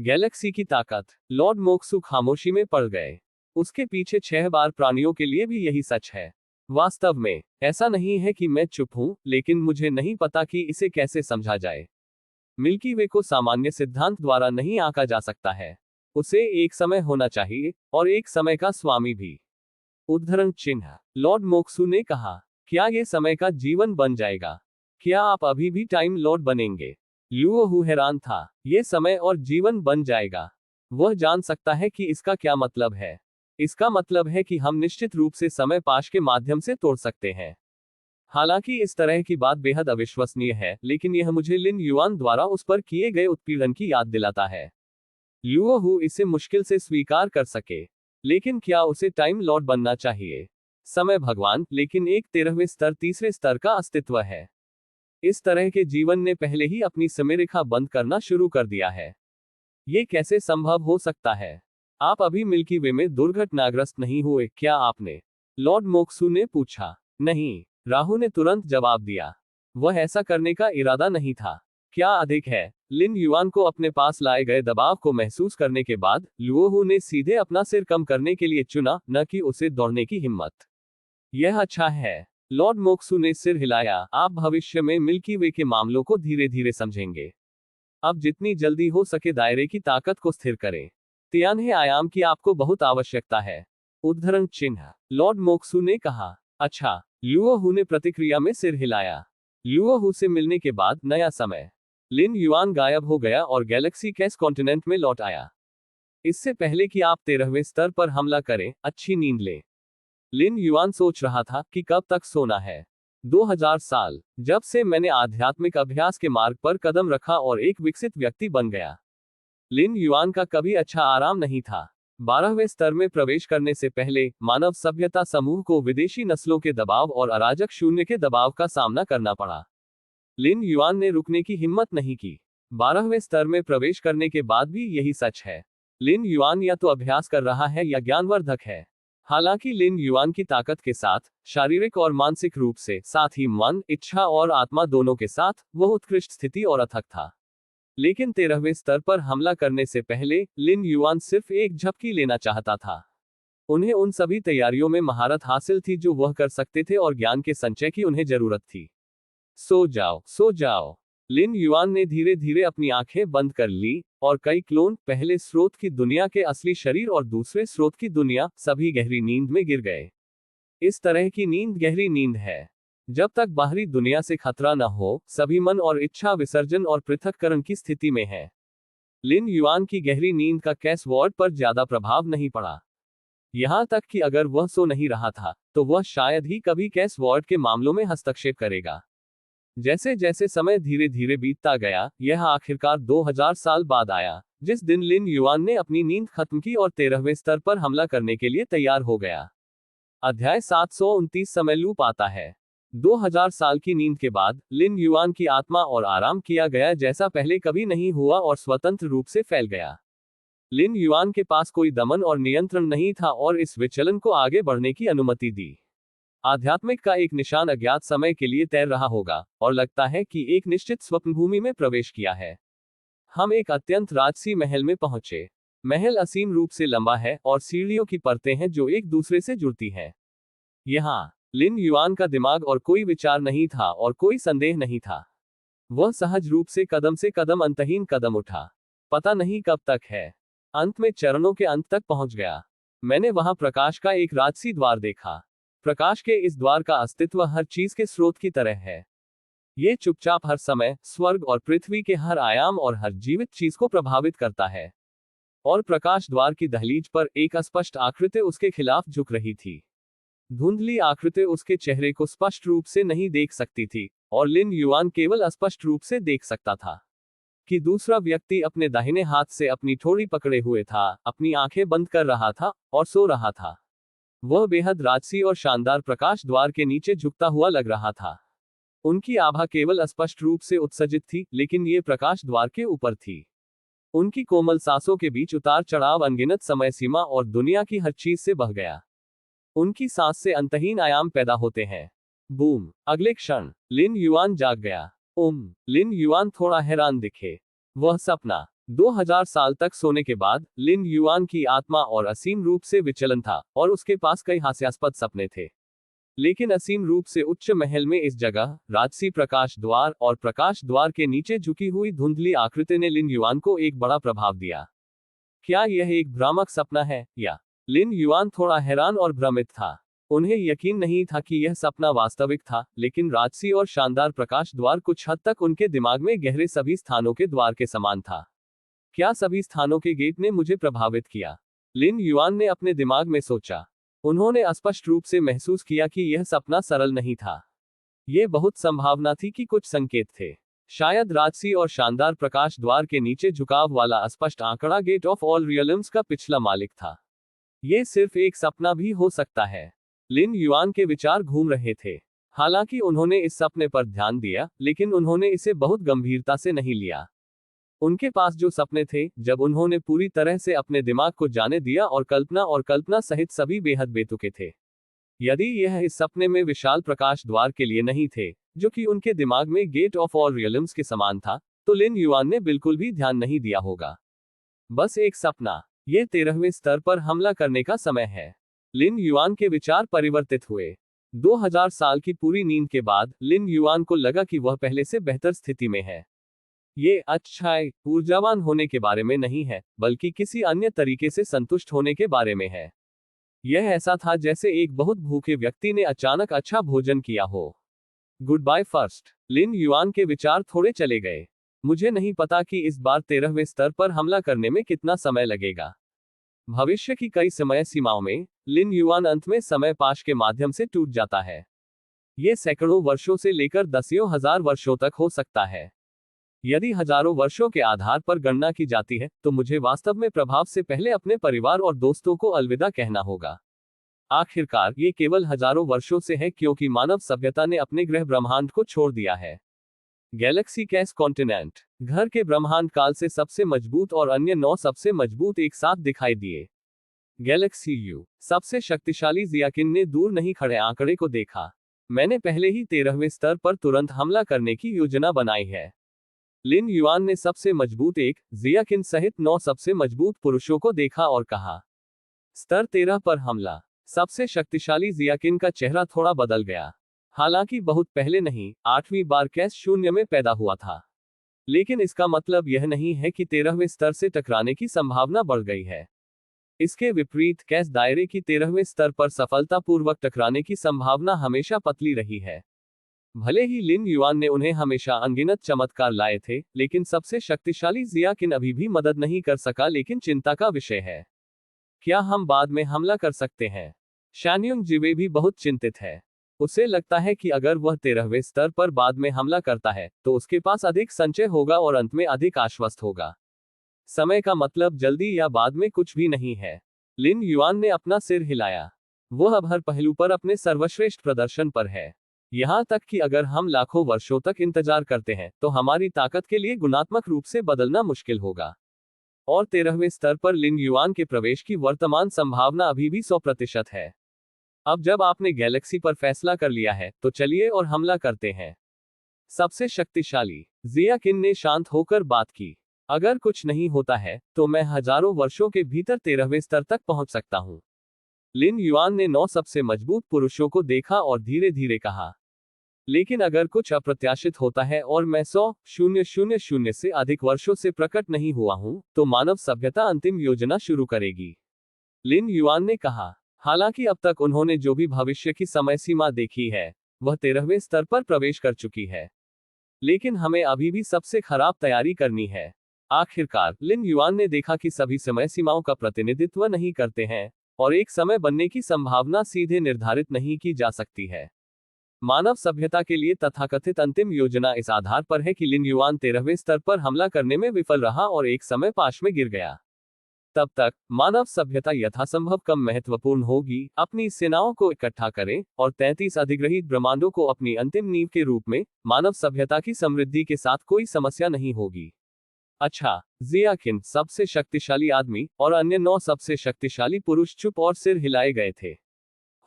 गैलेक्सी की ताकत। लॉर्ड मोक्सू खामोशी में पड़ गए। उसके पीछे 6 बार प्राणियों के लिए भी यही सच है। वास्तव में, ऐसा नहीं है कि मैं चुप हूं, लेकिन मुझे नहीं पता कि इसे कैसे समझा जाए। मिल्की वे को सामान्य सिद्धांत द्वारा नहीं आंका जा सकता है। उसे एक समय होना चाहिए, और एक समय का स्वामी भी। उद्धरण चिन्ह। लॉर्ड मोक्सू ने कहा, क्या यह समय का जीवन बन जाएगा? क्या आप अभी भी टाइम लॉर्ड बनेंगे? लुओहू हैरान था। यह समय और जीवन बन जाएगा। वह जान सकता है कि इसका क्या मतलब है। इसका मतलब है कि हम निश्चित रूप से समय पाश के माध्यम से तोड़ सकते हैं। हालांकि इस तरह की बात बेहद अविश्वसनीय है, लेकिन यह मुझे लिन युआन द्वारा उस पर किए गए उत्पीड़न की याद दिलाता है। लुओहू इसे मुश्किल से स्वीकार कर सके। लेकिन क्या उसे टाइम लॉर्ड बनना चाहिए? समय भगवान, लेकिन एक 13वें स्तर तीसरे स्तर का अस्तित्व है। इस तरह के जीवन ने पहले ही अपनी समयरेखा बंद करना शुरू कर दिया है। ये कैसे संभव हो सकता है? आप अभी मिल्की वे में दुर्घटनाग्रस्त नहीं हुए, क्या आपने? लॉर्ड मोक्सू ने पूछा। नहीं, राहु ने तुरंत जवाब दिया। वह ऐसा करने का इरादा नहीं था। क्या अधिक है? लिन युआन को अपने पास लाए गए दबाव को महसूस करने के बाद, लुओहू ने सीधे अपना सिर कम करने के लिए चुना, न कि उसे दौड़ने की हिम्मत। यह अच्छा है। लॉर्ड मोक्सू ने सिर हिलाया। आप भविष्य में मिल्की वे के मामलों को धीरे धीरे समझेंगे। अब जितनी जल्दी हो सके दायरे की ताकत को स्थिर करें। तियान्हे आयाम की आपको बहुत आवश्यकता है। उद्धरण चिन्ह। लॉर्ड मोक्सू ने कहा। अच्छा। लुओहू ने प्रतिक्रिया में सिर हिलाया। लुओहू से मिलने के बाद नया समय। लिन युआन गायब हो गया और गैलेक्सी कैस कॉन्टिनेंट में लौट आया। इससे पहले कि आप 13वें स्तर पर हमला करें, अच्छी नींद लें। लिन युआन सोच रहा था कि कब तक सोना है। 2000 साल, जब से मैंने आध्यात्मिक अभ्यास के मार्ग पर कदम रखा और एक विकसित व्यक्ति बन गया। लिन युआन का कभी अच्छा आराम नहीं था। 12वें स्तर में प्रवेश करने से पहले मानव सभ्यता समूह को विदेशी नस्लों के दबाव और अराजक शून्य के दबाव का सामना करना पड़ा। लिन युआन ने रुकने की हिम्मत नहीं की। 12वें स्तर में प्रवेश करने के बाद भी यही सच है। लिन युआन या तो अभ्यास कर रहा है या ज्ञानवर्धक है। हालांकि लिन युआन की ताकत के साथ, शारीरिक और मानसिक रूप से, साथ ही मन, इच्छा और आत्मा दोनों के साथ, वह उत्कृष्ट स्थिति और अथक था। लेकिन 13वें स्तर पर हमला करने से पहले लिन युआन सिर्फ एक झपकी लेना चाहता था। उन्हें उन सभी तैयारियों में महारत हासिल थी जो वह कर सकते थे और ज्ञान के संचय की उन्हें जरूरत थी। सो जाओ, सो जाओ। लिन युआन ने धीरे धीरे अपनी आंखें बंद कर ली, और कई क्लोन, पहले स्रोत की दुनिया के असली शरीर और दूसरे स्रोत की दुनिया, सभी गहरी नींद में गिर गए। इस तरह की नींद गहरी नींद है। जब तक बाहरी दुनिया से खतरा न हो, सभी मन और इच्छा विसर्जन और पृथक्करण की स्थिति में है। लिन युआन की गहरी नींद का कैस वॉर्ड पर ज्यादा प्रभाव नहीं पड़ा। यहां तक कि अगर वह सो नहीं रहा था, तो वह शायद ही कभी कैस वॉर्ड के मामलों में हस्तक्षेप करेगा। जैसे जैसे समय धीरे धीरे बीतता गया, यह आखिरकार 2000 साल बाद आया, जिस दिन लिन युआन ने अपनी नींद खत्म की और 13वें स्तर पर हमला करने के लिए तैयार हो गया। अध्याय 729 समय लूप आता है। 2000 साल की नींद के बाद लिन युआन की आत्मा और आराम किया गया जैसा पहले कभी नहीं हुआ और स्वतंत्र रूप से फैल गया। लिन युआन के पास कोई दमन और नियंत्रण नहीं था और इस विचलन को आगे बढ़ने की अनुमति दी। आध्यात्मिक का एक निशान अज्ञात समय के लिए तैर रहा होगा, और लगता है कि एक निश्चित स्वप्नभूमि में प्रवेश किया है। हम एक अत्यंत राजसी महल में पहुंचे। महल असीम रूप से लंबा है और सीढ़ियों की परतें हैं जो एक दूसरे से जुड़ती हैं। यहाँ लिन युआन का दिमाग और कोई विचार नहीं था और कोई संदेह नहीं था। वह सहज रूप से कदम अंतहीन कदम उठा। पता नहीं कब तक है। अंत में चरणों के अंत तक पहुंच गया। मैंने वहां प्रकाश का एक राजसी द्वार देखा। प्रकाश के इस द्वार का अस्तित्व हर चीज के स्रोत की तरह है। ये चुपचाप हर समय, स्वर्ग और पृथ्वी के हर आयाम और हर जीवित चीज को प्रभावित करता है। और प्रकाश द्वार की दहलीज पर एक अस्पष्ट आकृति उसके खिलाफ झुक रही थी। धुंधली आकृति उसके चेहरे को स्पष्ट रूप से नहीं देख सकती थी, और लिन युआन केवल अस्पष्ट रूप से देख सकता था कि दूसरा व्यक्ति अपने दाहिने हाथ से अपनी ठोड़ी पकड़े हुए था, अपनी आंखें बंद कर रहा था और सो रहा था। वह बेहद राजसी और शानदार प्रकाश द्वार के नीचे झुकता हुआ लग रहा था। उनकी आभा केवल अस्पष्ट रूप से उत्सर्जित थी, लेकिन ये प्रकाश द्वार के ऊपर थी। उनकी कोमल सांसों के बीच उतार चढ़ाव अनगिनत समय सीमा और दुनिया की हर चीज से बह गया। उनकी सांस से अंतहीन आयाम पैदा होते हैं। बूम! अगले क्षण लिन युआन जाग गया। लिन युआन थोड़ा हैरान दिखे। वह सपना। 2000 साल तक सोने के बाद लिन युआन की आत्मा और असीम रूप से विचलन था, और उसके पास कई हास्यास्पद सपने थे। लेकिन असीम रूप से उच्च महल में इस जगह, राजसी प्रकाश द्वार और प्रकाश द्वार के नीचे झुकी हुई धुंधली आकृति ने लिन युआन को एक बड़ा प्रभाव दिया। क्या यह एक भ्रामक सपना है, या? लिन युआन थोड़ा हैरान और भ्रमित था। उन्हें यकीन नहीं था कि यह सपना वास्तविक था, लेकिन राजसी और शानदार प्रकाश द्वार कुछ हद तक उनके दिमाग में गहरे सभी स्थानों के द्वार के समान था। क्या सभी स्थानों के गेट ने मुझे प्रभावित किया? लिन युआन ने अपने दिमाग में सोचा। उन्होंने स्पष्ट रूप से महसूस किया कि यह सपना सरल नहीं था। यह बहुत संभावना थी कि कुछ संकेत थे। शायद राजसी और शानदार प्रकाश द्वार के नीचे झुकाव वाला अस्पष्ट आंकड़ा गेट ऑफ ऑल रियल्म्स का पिछला मालिक था। यह सिर्फ एक सपना भी हो सकता है। लिन युआन के विचार घूम रहे थे। हालांकि उन्होंने इस सपने पर ध्यान दिया, लेकिन उन्होंने इसे बहुत गंभीरता से नहीं लिया। उनके पास जो सपने थे, जब उन्होंने पूरी तरह से अपने दिमाग को जाने दिया और कल्पना सहित सभी बेहद बेतुके थे। यदि यह इस सपने में विशाल प्रकाश द्वार के लिए नहीं थे, जो कि उनके दिमाग में गेट ऑफ ऑल रियल्म्स के समान था, तो लिन युआन ने बिल्कुल भी ध्यान नहीं दिया होगा। बस एक सपना। ये 13वें स्तर पर हमला करने का समय है। लिन युआन के विचार परिवर्तित हुए। 2000 साल की पूरी नींद के बाद लिन युआन को लगा कि वह पहले से बेहतर स्थिति में है। ये अच्छाई, ऊर्जावान होने के बारे में नहीं है, बल्कि किसी अन्य तरीके से संतुष्ट होने के बारे में है। यह ऐसा था जैसे एक बहुत भूखे व्यक्ति ने अचानक अच्छा भोजन किया हो। Good bye first. Lin Yuan के विचार थोड़े चले गए। मुझे नहीं पता कि इस बार 13वें स्तर पर हमला करने में कितना समय लगेगा। भविष्य की कई समय सीमाओं में लिन युआन अंत में समय पाश के माध्यम से टूट जाता है। ये सैकड़ों वर्षों से लेकर दसियों हजार वर्षों तक हो सकता है। यदि हजारों वर्षों के आधार पर गणना की जाती है तो मुझे वास्तव में प्रभाव से पहले अपने परिवार और दोस्तों को अलविदा कहना होगा। आखिरकार ये केवल हजारों वर्षों से है क्योंकि मानव सभ्यता ने अपने ग्रह ब्रह्मांड को छोड़ दिया है। गैलेक्सी कैस कॉन्टिनेंट घर के ब्रह्मांड काल से सबसे मजबूत और अन्य 9 सबसे मजबूत एक साथ दिखाई दिए। गैलेक्सी यू सबसे शक्तिशाली जियाकिन ने दूर नहीं खड़े आंकड़े को देखा। मैंने पहले ही 13वें स्तर पर तुरंत हमला करने की योजना बनाई है। लिन युआन ने सबसे मजबूत एक जियाकिन सहित 9 सबसे मजबूत पुरुषों को देखा और कहा, स्तर 13 पर हमला। सबसे शक्तिशाली जियाकिन का चेहरा थोड़ा बदल गया। हालांकि बहुत पहले नहीं, 8वीं बार कैस शून्य में पैदा हुआ था। लेकिन इसका मतलब यह नहीं है कि 13वें स्तर से टकराने की संभावना बढ़ गई है। इसके विपरीत कैस दायरे की 13वें स्तर पर सफलतापूर्वक टकराने की संभावना हमेशा पतली रही है। भले ही लिन युआन ने उन्हें हमेशा अनगिनत चमत्कार लाए थे, लेकिन सबसे शक्तिशाली जियाकिन अभी भी मदद नहीं कर सका। लेकिन चिंता का विषय है, क्या हम बाद में हमला कर सकते हैं? शानयुंग जिवे भी बहुत चिंतित है। उसे लगता है कि अगर वह 13वें स्तर पर बाद में हमला करता है तो उसके पास अधिक संचय होगा और अंत में अधिक आश्वस्त होगा। समय का मतलब जल्दी या बाद में कुछ भी नहीं है। लिन युआन ने अपना सिर हिलाया। वह अब हर पहलू पर अपने सर्वश्रेष्ठ प्रदर्शन पर है। यहां तक कि अगर हम लाखों वर्षों तक इंतजार करते हैं तो हमारी ताकत के लिए गुणात्मक रूप से बदलना मुश्किल होगा। और 13वें स्तर पर लिन युआन के प्रवेश की वर्तमान संभावना अभी भी 100% है। अब जब आपने गैलेक्सी पर फैसला कर लिया है तो चलिए और हमला करते हैं। सबसे शक्तिशाली जियाकिन ने शांत होकर बात की। अगर कुछ नहीं होता है तो मैं हजारों वर्षों के भीतर 13वें स्तर तक पहुंच सकता हूं। लिन युआन ने 9 सबसे मजबूत पुरुषों को देखा और धीरे धीरे कहा, लेकिन अगर कुछ अप्रत्याशित होता है और मैं 100,000 से अधिक वर्षों से प्रकट नहीं हुआ हूं तो मानव सभ्यता अंतिम योजना शुरू करेगी। लिन युआन ने कहा। हालांकि अब तक उन्होंने जो भी भविष्य की समय सीमा देखी है वह 13वें स्तर पर प्रवेश कर चुकी है। लेकिन हमें अभी भी सबसे खराब तैयारी करनी है। आखिरकार लिन युआन ने देखा कि सभी समय सीमाओं का प्रतिनिधित्व नहीं करते हैं और एक समय बनने की संभावना सीधे निर्धारित नहीं की जा सकती है। मानव सभ्यता के लिए तथाकथित अंतिम योजना इस आधार पर है कि लिन युआन 13वें स्तर पर हमला करने में विफल रहा और एक समय पाश में गिर गया। तब तक मानव सभ्यता यथासंभव कम महत्वपूर्ण होगी। अपनी सेनाओं को इकट्ठा करें और 33 अधिग्रहित ब्रह्मांडों को अपनी अंतिम नींव के रूप में मानव सभ्यता की समृद्धि के साथ कोई समस्या नहीं होगी। अच्छा, जियाकिन सबसे शक्तिशाली आदमी और अन्य 9 सबसे शक्तिशाली पुरुष चुप और सिर हिलाए गए थे।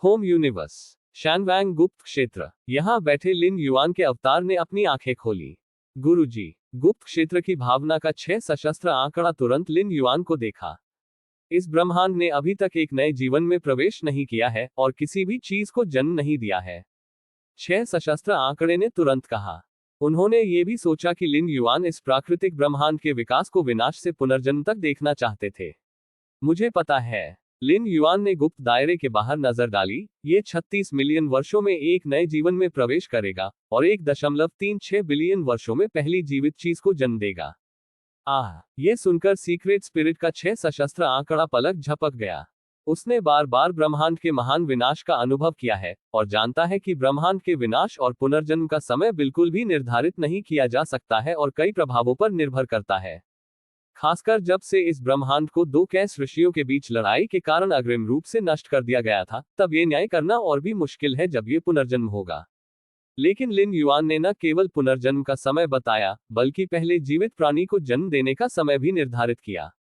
होम यूनिवर्स शानवैंग गुप्त क्षेत्र। यहां बैठे लिन युआन के अवतार ने अपनी आंखें खोली। गुरुजी, गुप्त क्षेत्र की भावना का 6 सशस्त्र आंकड़ा तुरंत लिन युआन को देखा। इस ब्रह्मांड ने अभी तक एक नए जीवन में प्रवेश नहीं किया है और किसी भी चीज को जन्म नहीं दिया है। 6 सशस्त्र आंकड़े ने तुरंत कहा। उन्होंने ये भी सोचा कि लिन युआन इस प्राकृतिक ब्रह्मांड के विकास को विनाश से पुनर्जन्म तक देखना चाहते थे। मुझे पता है। लिन युआन ने गुप्त दायरे के बाहर नजर डाली। ये 36 मिलियन वर्षों में एक नए जीवन में प्रवेश करेगा और 1.36 बिलियन वर्षों में पहली जीवित चीज को जन्म देगा। ये सुनकर सीक्रेट स्पिरिट का 6 सशस्त्र आंकड़ा पलक झपक गया। उसने बार बार ब्रह्मांड के महान विनाश का अनुभव किया है और जानता है कि ब्रह्मांड के विनाश और पुनर्जन्म का समय बिल्कुल भी निर्धारित नहीं किया जा सकता है और कई प्रभावों पर निर्भर करता है। खासकर जब से इस ब्रह्मांड को 2 कैस ऋषियों के बीच लड़ाई के कारण अग्रिम रूप से नष्ट कर दिया गया था, तब ये न्याय करना और भी मुश्किल है जब ये पुनर्जन्म होगा। लेकिन लिन युआन ने न केवल पुनर्जन्म का समय बताया, बल्कि पहले जीवित प्राणी को जन्म देने का समय भी निर्धारित किया।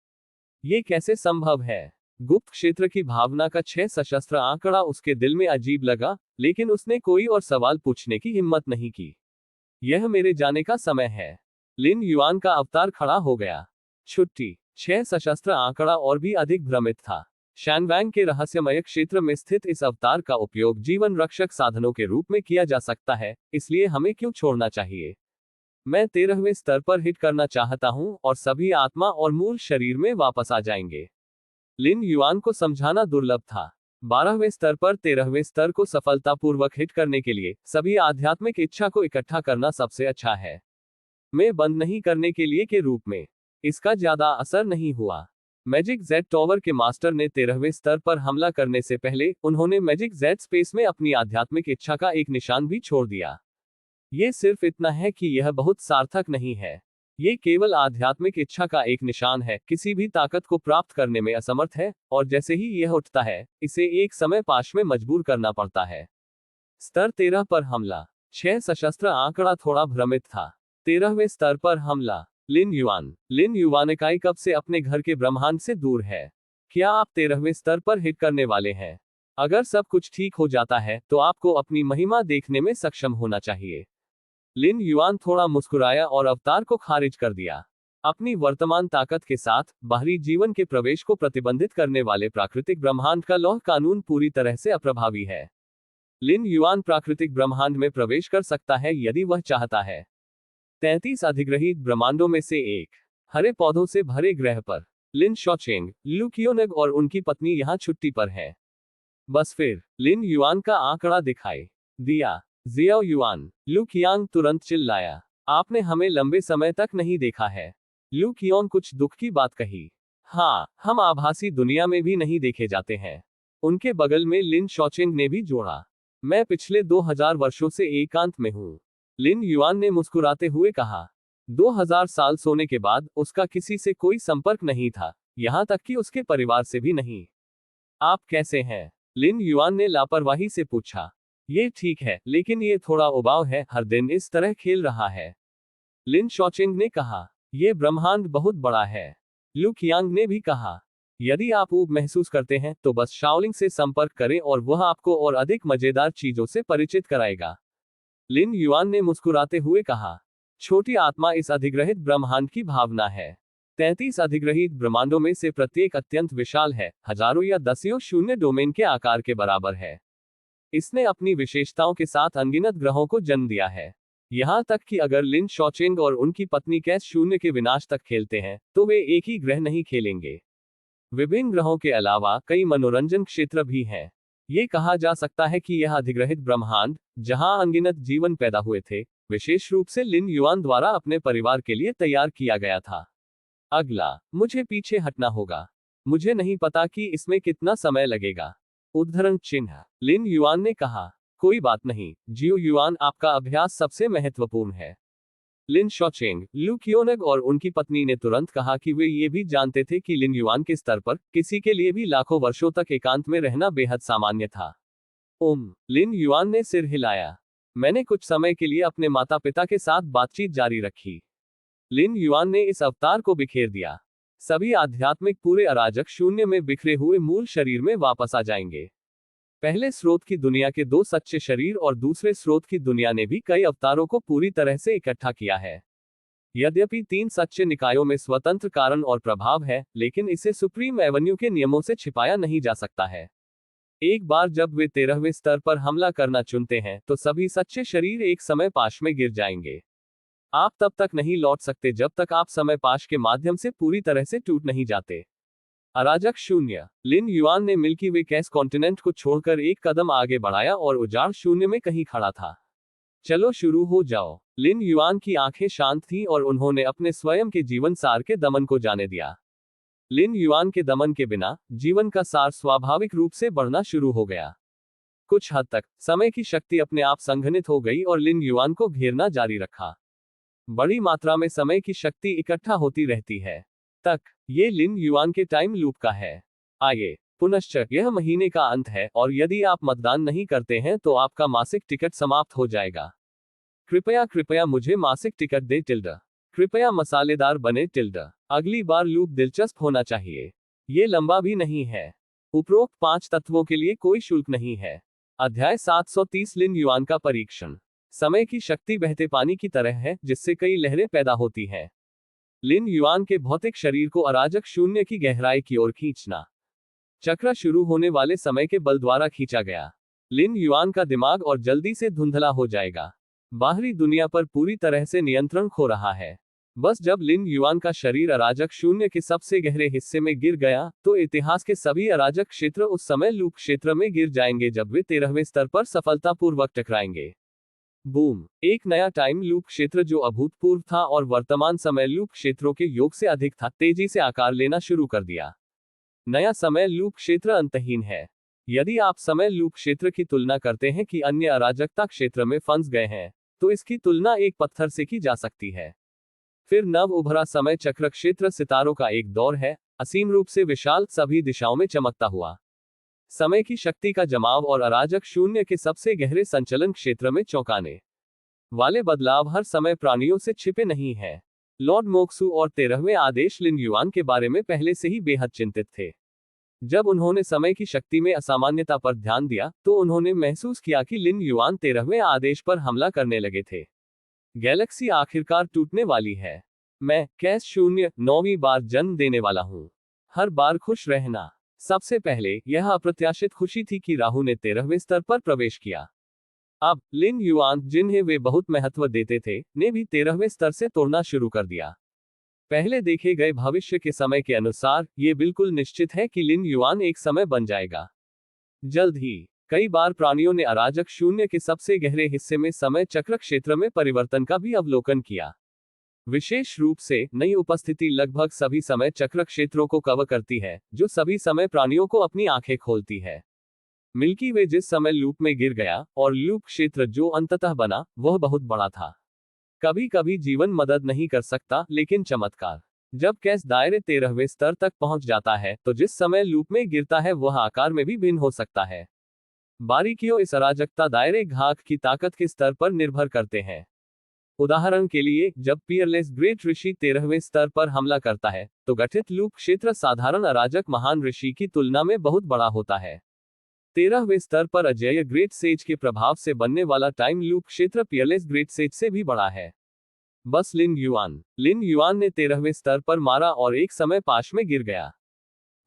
ये कैसे संभव है? गुप्त क्षेत्र की भावना का 6 सशस्त्र आंकड़ा उसके दिल में अजीब लगा, लेकिन उसने कोई और सवाल पूछने की हिम्मत नहीं की। यह मेरे जाने का समय है। लिन युआन का अवतार खड़ा हो गया। छुट्टी। 6 सशस्त्र आंकड़ा और भी अधिक भ्रमित था। शानवैंग के रहस्यमय क्षेत्र में स्थित इस अवतार का उपयोग जीवन रक्षक साधनों के रूप में किया जा सकता है, इसलिए हमें क्यों छोड़ना चाहिए? मैं 13वें स्तर पर हिट करना चाहता हूं और सभी आत्मा और मूल शरीर में वापस आ जाएंगे। लिन युआन को समझाना दुर्लभ था। 12वें स्तर पर 13वें स्तर को सफलतापूर्वक हिट करने के लिए सभी आध्यात्मिक इच्छा को इकट्ठा करना सबसे अच्छा है। मैं बंद नहीं करने के लिए के रूप में इसका ज्यादा असर नहीं हुआ। मैजिक जेड टॉवर के मास्टर ने 13वें स्तर पर हमला करने से पहले उन्होंने मैजिक जेड स्पेस में अपनी आध्यात्मिक इच्छा का एक निशान भी छोड़ दिया। ये सिर्फ इतना है कि यह बहुत सार्थक नहीं है। ये केवल आध्यात्मिक इच्छा का एक निशान है, किसी भी ताकत को प्राप्त करने में असमर्थ है, और जैसे ही यह उठता है, इसे एक समय पाश में मजबूर करना पड़ता है। स्तर 13 पर हमला। 6 सशस्त्र आंकड़ा थोड़ा भ्रमित था। 13वें स्तर पर हमला। लिन युवान इकाई कब से अपने घर के ब्रह्मांड से दूर है? क्या आप 13वें स्तर पर हिट करने वाले हैं? अगर सब कुछ ठीक हो जाता है तो आपको अपनी महिमा देखने में सक्षम होना चाहिए। लिन युआन थोड़ा मुस्कुराया और अवतार को खारिज कर दिया। अपनी वर्तमान ताकत के साथ बाहरी जीवन के प्रवेश को प्रतिबंधित करने वाले प्राकृतिक ब्रह्मांड का लौह कानून पूरी तरह से अप्रभावी है। लिन युआन प्राकृतिक ब्रह्मांड में प्रवेश कर सकता है यदि वह चाहता है। 33 अधिग्रहित ब्रह्मांडों में से एक। हरे पौधों से भरे ग्रह पर लिन शॉचेंग, लू कियोनेग और उनकी पत्नी यहां छुट्टी पर है। बस फिर लिन युआन का आंकड़ा दिखाई दिया। जियाओ युआन, लू कियांग तुरंत चिल्लाया। आपने हमें लंबे समय तक नहीं देखा है। लू कियोंग कुछ दुख की बात कही। हाँ, हम आभासी दुनिया में भी नहीं देखे जाते हैं। उनके बगल में लिन शॉचेंग ने भी जोड़ा। मैं पिछले 2000 वर्षों से एकांत में हूँ। लिन युआन ने मुस्कुराते हुए कहा। 2000 साल सोने के बाद उसका किसी से कोई संपर्क नहीं था, यहां तक कि उसके परिवार से भी नहीं। आप कैसे हैं? लिन युआन ने लापरवाही से पूछा। ये ठीक है, लेकिन ये थोड़ा उबाऊ है, हर दिन इस तरह खेल रहा है। लिन शॉचेंग ने कहा। यह ब्रह्मांड बहुत बड़ा है। लू कियांग ने भी कहा। यदि आप ऊब महसूस करते हैं तो बस शाओलिंग से संपर्क करें और वह आपको और अधिक मजेदार चीजों से परिचित कराएगा। लिन युआन ने मुस्कुराते हुए कहा। छोटी आत्मा इस अधिग्रहित ब्रह्मांड की भावना है। 33 अधिग्रहित ब्रह्मांडों में से प्रत्येक अत्यंत विशाल है, हजारों या दसियों शून्य डोमेन के आकार के बराबर है। इसने अपनी विशेषताओं के साथ अनगिनत ग्रहों को जन्म दिया है। यहां तक कि अगर लिन शॉचेंग और उनकी पत्नी कैस शून्य के विनाश तक खेलते हैं तो वे एक ही ग्रह नहीं खेलेंगे। विभिन्न ग्रहों के अलावा कई मनोरंजन क्षेत्र भी हैं। ये कहा जा सकता है कि यह अधिग्रहित ब्रह्मांड, जहां अनगिनत जीवन पैदा हुए थे, विशेष रूप से लिन युआन द्वारा अपने परिवार के लिए तैयार किया गया था। अगला, मुझे पीछे हटना होगा। मुझे नहीं पता कि इसमें कितना समय लगेगा। उद्धरण चिन्ह। लिन युआन ने कहा। कोई बात नहीं, जियो युआन, आपका अभ्यास सबसे महत्वपूर्ण है। लिन शॉचेंग, लू कियोनेग और उनकी पत्नी ने तुरंत कहा कि वे ये भी जानते थे कि लिन युआन के स्तर पर किसी के लिए भी लाखों वर्षों तक एकांत में रहना बेहद सामान्य था। लिन युआन ने सिर हिलाया। मैंने कुछ समय के लिए अपने माता पिता के साथ बातचीत जारी रखी। लिन युआन ने इस अवतार को बिखेर दिया। सभी आध्यात्मिक पूरे अराजक शून्य में बिखरे हुए मूल शरीर में वापस आ जाएंगे। पहले स्रोत की दुनिया के 2 सच्चे शरीर और दूसरे स्रोत की दुनिया ने भी कई अवतारों को पूरी तरह से इकट्ठा किया है। यद्यपि 3 सच्चे निकायों में स्वतंत्र कारण और प्रभाव है, लेकिन इसे सुप्रीम एवेन्यू के नियमों से छिपाया नहीं जा सकता है। एक बार जब वे 13वें स्तर पर हमला करना चुनते हैं तो सभी सच्चे शरीर एक समय पाश में गिर जाएंगे। आप तब तक नहीं लौट सकते जब तक आप समय पाश के माध्यम से पूरी तरह से टूट नहीं जाते। अराजक शून्य। लिन युआन ने मिल्की वे गैस कॉन्टिनेंट को छोड़कर एक कदम आगे बढ़ाया और उजाड़ शून्य में कहीं खड़ा था। चलो शुरू हो जाओ। लिन युआन की आंखें शांत थीं और उन्होंने अपने स्वयं के जीवन सार के दमन को जाने दिया। लिन युआन के दमन के बिना जीवन का सार स्वाभाविक रूप से बढ़ना शुरू हो गया। कुछ हद तक समय की शक्ति अपने आप संघनित हो गई और लिन युआन को घेरना जारी रखा। बड़ी मात्रा में समय की शक्ति इकट्ठा होती रहती है। तक ये लिन युआन के टाइम लूप का है। आइए पुनश्च, यह महीने का अंत है और यदि आप मतदान नहीं करते हैं तो आपका मासिक टिकट समाप्त हो जाएगा। कृपया मुझे मासिक टिकट दे टिल्ड। कृपया मसालेदार बने टिल्ड। अगली बार लूप दिलचस्प होना चाहिए। ये लंबा भी नहीं है। उपरोक्त 5 तत्वों के लिए कोई शुल्क नहीं है। अध्याय 730 लिन युआन का परीक्षण। समय की शक्ति बहते पानी की तरह है जिससे कई लहरें पैदा होती हैं। लिन युआन के भौतिक शरीर को अराजक शून्य की गहराई की ओर खींचना। चक्र शुरू होने वाले समय के बल द्वारा खींचा गया। लिन युआन का दिमाग और जल्दी से धुंधला हो जाएगा। बाहरी दुनिया पर पूरी तरह से नियंत्रण खो रहा है। बस जब लिन युआन का शरीर अराजक शून्य के सबसे गहरे हिस्से में गिर गया तो इतिहास के सभी अराजक क्षेत्र उस समय लूप क्षेत्र में गिर जाएंगे जब वे 13वें स्तर पर सफलतापूर्वक टकराएंगे। बूम, एक नया टाइम लूप क्षेत्र जो अभूतपूर्व था और वर्तमान समय लूप क्षेत्रों के योग से अधिक था, तेजी से आकार लेना शुरू कर दिया। नया समय लूप क्षेत्र अंतहीन है। यदि आप समय लूप क्षेत्र की तुलना करते हैं कि अन्य अराजकता क्षेत्र में फंस गए हैं, तो इसकी तुलना एक पत्थर से की जा सकती है। फिर नव उभरा समय चक्र क्षेत्र सितारों का एक दौर है, असीम रूप से विशाल, सभी दिशाओं में चमकता हुआ। समय की शक्ति का जमाव और अराजक शून्य के सबसे गहरे संचलन क्षेत्र में चौंकाने वाले बदलाव हर समय प्राणियों से छिपे नहीं हैं। लॉर्ड मोक्सू और 13वें आदेश लिन युआन के बारे में पहले से ही बेहद चिंतित थे। जब उन्होंने समय की शक्ति में असामान्यता पर ध्यान दिया, तो उन्होंने महसूस किया कि लिन युआन 13वें आदेश पर हमला करने लगे थे। गैलेक्सी आखिरकार टूटने वाली है। मैं कैस शून्य 9वीं बार जन्म देने वाला हूँ। हर बार खुश रहना। सबसे पहले यह अप्रत्याशित खुशी थी कि राहु ने 13वें स्तर पर प्रवेश किया। अब लिन युआन, जिन्हें वे बहुत महत्व देते थे, ने भी 13वें स्तर से तोड़ना शुरू कर दिया। पहले देखे गए भविष्य के समय के अनुसार ये बिल्कुल निश्चित है कि लिन युआन एक समय बन जाएगा। जल्द ही कई बार प्राणियों ने अराजक शून्य के सबसे गहरे हिस्से में समय चक्र क्षेत्र में परिवर्तन का भी अवलोकन किया। विशेष रूप से नई उपस्थिति लगभग सभी समय चक्र क्षेत्रों को कवर करती है, जो सभी समय प्राणियों को अपनी आंखें खोलती है। मिल्की वे जिस समय लूप में गिर गया और लूप क्षेत्र जो अंततः बना, वह बहुत बड़ा था। कभी कभी जीवन मदद नहीं कर सकता, लेकिन चमत्कार। जब कैस दायरे 13वें स्तर तक पहुंच जाता है, तो जिस समय लूप में गिरता है वह आकार में भी भिन्न हो सकता है। बारीकियों इस अराजकता दायरे घाक की ताकत के स्तर पर निर्भर करते हैं। उदाहरण के लिए, जब पियरलेस ग्रेट ऋषि 13वें स्तर पर हमला करता है, तो गठित लूप क्षेत्र साधारण अराजक महान ऋषि की तुलना में बहुत बड़ा होता है। 13वें स्तर पर अजेय ग्रेट सेज के प्रभाव से बनने वाला टाइम लूप क्षेत्र पियरलेस ग्रेट सेज से भी बड़ा है। बस लिन युआन ने 13वें स्तर पर मारा और एक समय पाश में गिर गया।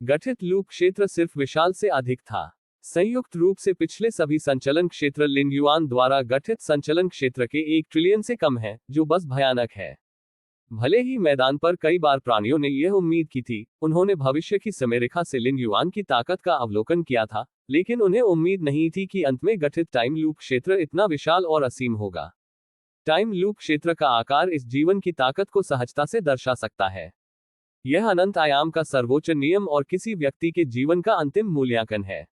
गठित लूप क्षेत्र सिर्फ विशाल से अधिक था। संयुक्त रूप से पिछले सभी संचलन क्षेत्र लिन युआन द्वारा गठित संचलन क्षेत्र के 1 ट्रिलियन से कम है, जो बस भयानक है। भले ही मैदान पर कई बार प्राणियों ने यह उम्मीद की थी, उन्होंने भविष्य की समयरेखा से लिन युआन की ताकत का अवलोकन किया था, लेकिन उन्हें उम्मीद नहीं थी कि अंत में गठित टाइम लूप क्षेत्र इतना विशाल और असीम होगा। टाइम लूप क्षेत्र का आकार इस जीवन की ताकत को सहजता से दर्शा सकता है। यह अनंत आयाम का सर्वोच्च नियम और किसी व्यक्ति के जीवन का अंतिम मूल्यांकन है।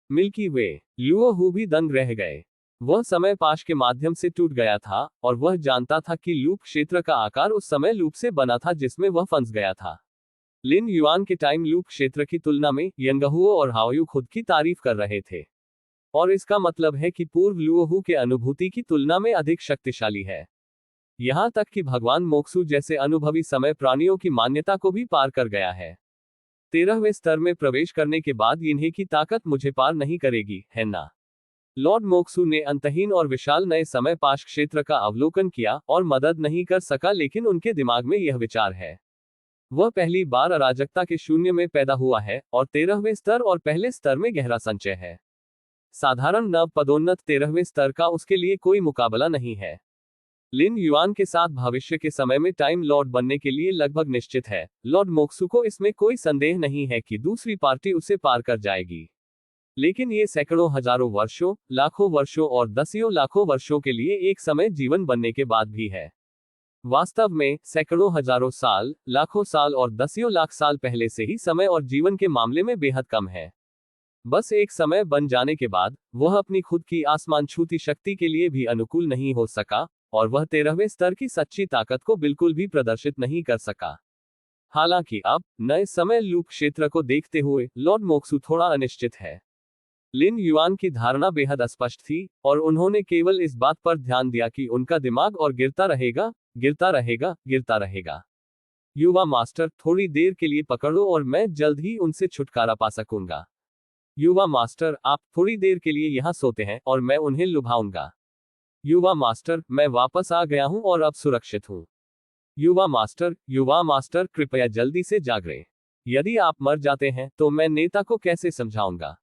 मिल्की वे लुओ हु भी दंग रह गए। वह समय पाश के माध्यम से टूट गया था, और वह जानता था कि लूप क्षेत्र का आकार उस समय लूप से बना था जिसमें वह फंस गया था। लिन युआन के टाइम लूप क्षेत्र की तुलना में यंगहुओ और हाओयू खुद की तारीफ कर रहे थे, और इसका मतलब है कि पूर्व लुओहू के अनुभूति की तुलना में अधिक शक्तिशाली है। यहां तक कि भगवान मोक्सू जैसे अनुभवी समय प्राणियों की मान्यता को भी पार कर गया है। 13वें स्तर में प्रवेश करने के बाद इन्हें की ताकत मुझे पार नहीं करेगी, है ना? लॉर्ड मोक्सू ने अंतहीन और विशाल नए समय पाश क्षेत्र का अवलोकन किया और मदद नहीं कर सका, लेकिन उनके दिमाग में यह विचार है। वह पहली बार अराजकता के शून्य में पैदा हुआ है, और 13वें स्तर और पहले स्तर में गहरा संचय है। साधारण नव पदोन्नत 13वें स्तर का उसके लिए कोई मुकाबला नहीं है। लिन युआन के साथ भविष्य के समय में टाइम लॉर्ड बनने के लिए लगभग निश्चित है। लॉर्ड मोक्सू को इसमें कोई संदेह नहीं है कि दूसरी पार्टी उसे पार कर जाएगी, लेकिन ये सैकड़ों हजारों वर्षों, लाखों वर्षों और दसियों लाखों वर्षों के लिए एक समय जीवन बनने के बाद भी है। वास्तव में सैकड़ों हजारों साल, लाखों साल और दसियों लाख साल पहले से ही समय और जीवन के मामले में बेहद कम है। बस एक समय बन जाने के बाद वह अपनी खुद की आसमान छूती शक्ति के लिए भी अनुकूल नहीं हो सका, और वह 13वें स्तर की सच्ची ताकत को बिल्कुल भी प्रदर्शित नहीं कर सका। हालांकि अब नए समय लूप क्षेत्र को देखते हुए लॉर्ड मोक्सू थोड़ा अनिश्चित है। लिन युआन की धारणा बेहद स्पष्ट थी, और उन्होंने केवल इस बात पर ध्यान दिया कि उनका दिमाग और गिरता रहेगा, गिरता रहेगा, गिरता रहेगा। युवा मास्टर, थोड़ी देर के लिए पकड़ो और मैं जल्द ही उनसे छुटकारा पा सकूंगा। युवा मास्टर, आप थोड़ी देर के लिए यहाँ सोते हैं और मैं उन्हें लुभाऊंगा। युवा मास्टर, मैं वापस आ गया हूँ और अब सुरक्षित हूँ। युवा मास्टर, कृपया जल्दी से जागरें। यदि आप मर जाते हैं तो मैं नेता को कैसे समझाऊंगा?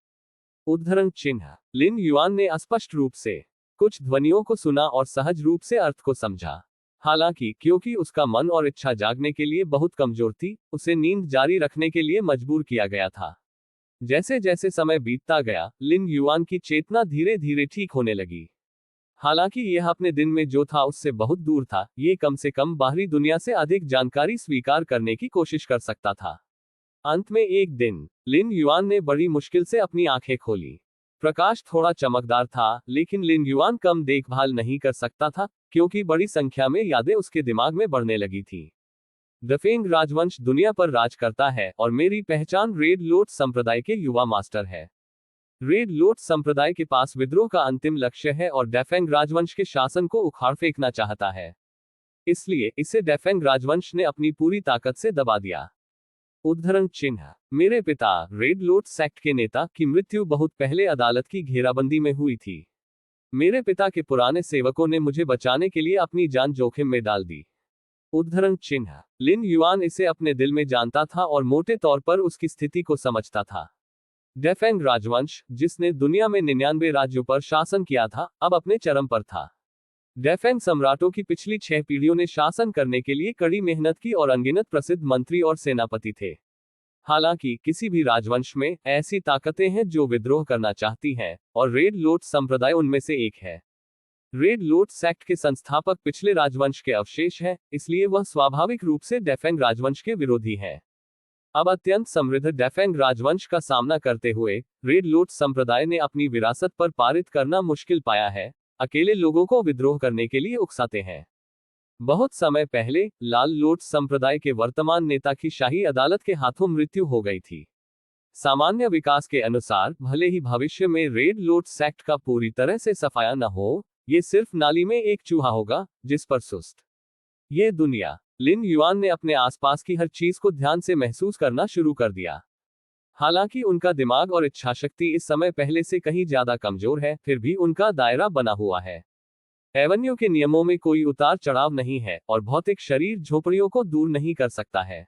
उद्धरण चिन्ह। लिन युआन ने स्पष्ट रूप से कुछ ध्वनियों को सुना और सहज रूप से अर्थ को समझा। हालांकि क्योंकि उसका मन और इच्छा जागने के लिए बहुत कमजोर थी, उसे नींद जारी रखने के लिए मजबूर किया गया था। जैसे जैसे समय बीतता गया, लिन युआन की चेतना धीरे धीरे ठीक होने लगी। हालांकि यह अपने दिन में जो था उससे बहुत दूर था, ये कम से कम बाहरी दुनिया से अधिक जानकारी स्वीकार करने की कोशिश कर सकता था। अंत में एक दिन लिन युआन ने बड़ी मुश्किल से अपनी आंखें खोली। प्रकाश थोड़ा चमकदार था, लेकिन लिन युआन कम देखभाल नहीं कर सकता था, क्योंकि बड़ी संख्या में यादें उसके दिमाग में बढ़ने लगी थी। दफेंग राजवंश दुनिया पर राज करता है और मेरी पहचान रेड लोट संप्रदाय के युवा मास्टर है। रेड लोट संप्रदाय के पास विद्रोह का अंतिम लक्ष्य है और डेफेंग राजवंश के शासन को उखाड़ फेंकना चाहता है। इसलिए इसे डेफेंग राजवंश ने अपनी पूरी ताकत से दबा दिया। उद्धरण चिन्ह। मेरे पिता रेड लोट सेक्ट के नेता की मृत्यु बहुत पहले अदालत की घेराबंदी में हुई थी। मेरे पिता के पुराने सेवकों ने मुझे बचाने के लिए अपनी जान जोखिम में डाल दी। उद्धरण चिन्ह। लिन युआन इसे अपने दिल में जानता था और मोटे तौर पर उसकी स्थिति को समझता था। डेफेंग राजवंश, जिसने दुनिया में 99 राज्यों पर शासन किया था, अब अपने चरम पर था। डेफेंग सम्राटों की पिछली 6 पीढ़ियों ने शासन करने के लिए कड़ी मेहनत की और अनगिनत प्रसिद्ध मंत्री और सेनापति थे। हालांकि किसी भी राजवंश में ऐसी ताकतें हैं जो विद्रोह करना चाहती हैं, और रेड लोट संप्रदाय उनमें से एक है। रेड लोट सेक्ट के संस्थापक पिछले राजवंश के अवशेष हैं, इसलिए वह स्वाभाविक रूप से डेफेंग राजवंश के विरोधी हैं। अब अत्यंत समृद्ध डेफेंग राजवंश का सामना करते हुए रेड लोट संप्रदाय ने अपनी विरासत पर पारित करना मुश्किल पाया है, अकेले लोगों को विद्रोह करने के लिए उकसाते हैं। बहुत समय पहले लाल लोट संप्रदाय के वर्तमान नेता की शाही अदालत के हाथों मृत्यु हो गई थी। सामान्य विकास के अनुसार भले ही भविष्य में रेड लोट सेक्ट का पूरी तरह से सफाया न हो, ये सिर्फ नाली में एक चूहा होगा जिस पर सुस्त ये दुनिया। लिन युआन ने अपने आसपास की हर चीज को ध्यान से महसूस करना शुरू कर दिया। हालांकि उनका दिमाग और इच्छाशक्ति इस समय पहले से कहीं ज्यादा कमजोर है, फिर भी उनका दायरा बना हुआ है। एवेन्यू के नियमों में कोई उतार चढ़ाव नहीं है और भौतिक शरीर झोपड़ियों को दूर नहीं कर सकता है।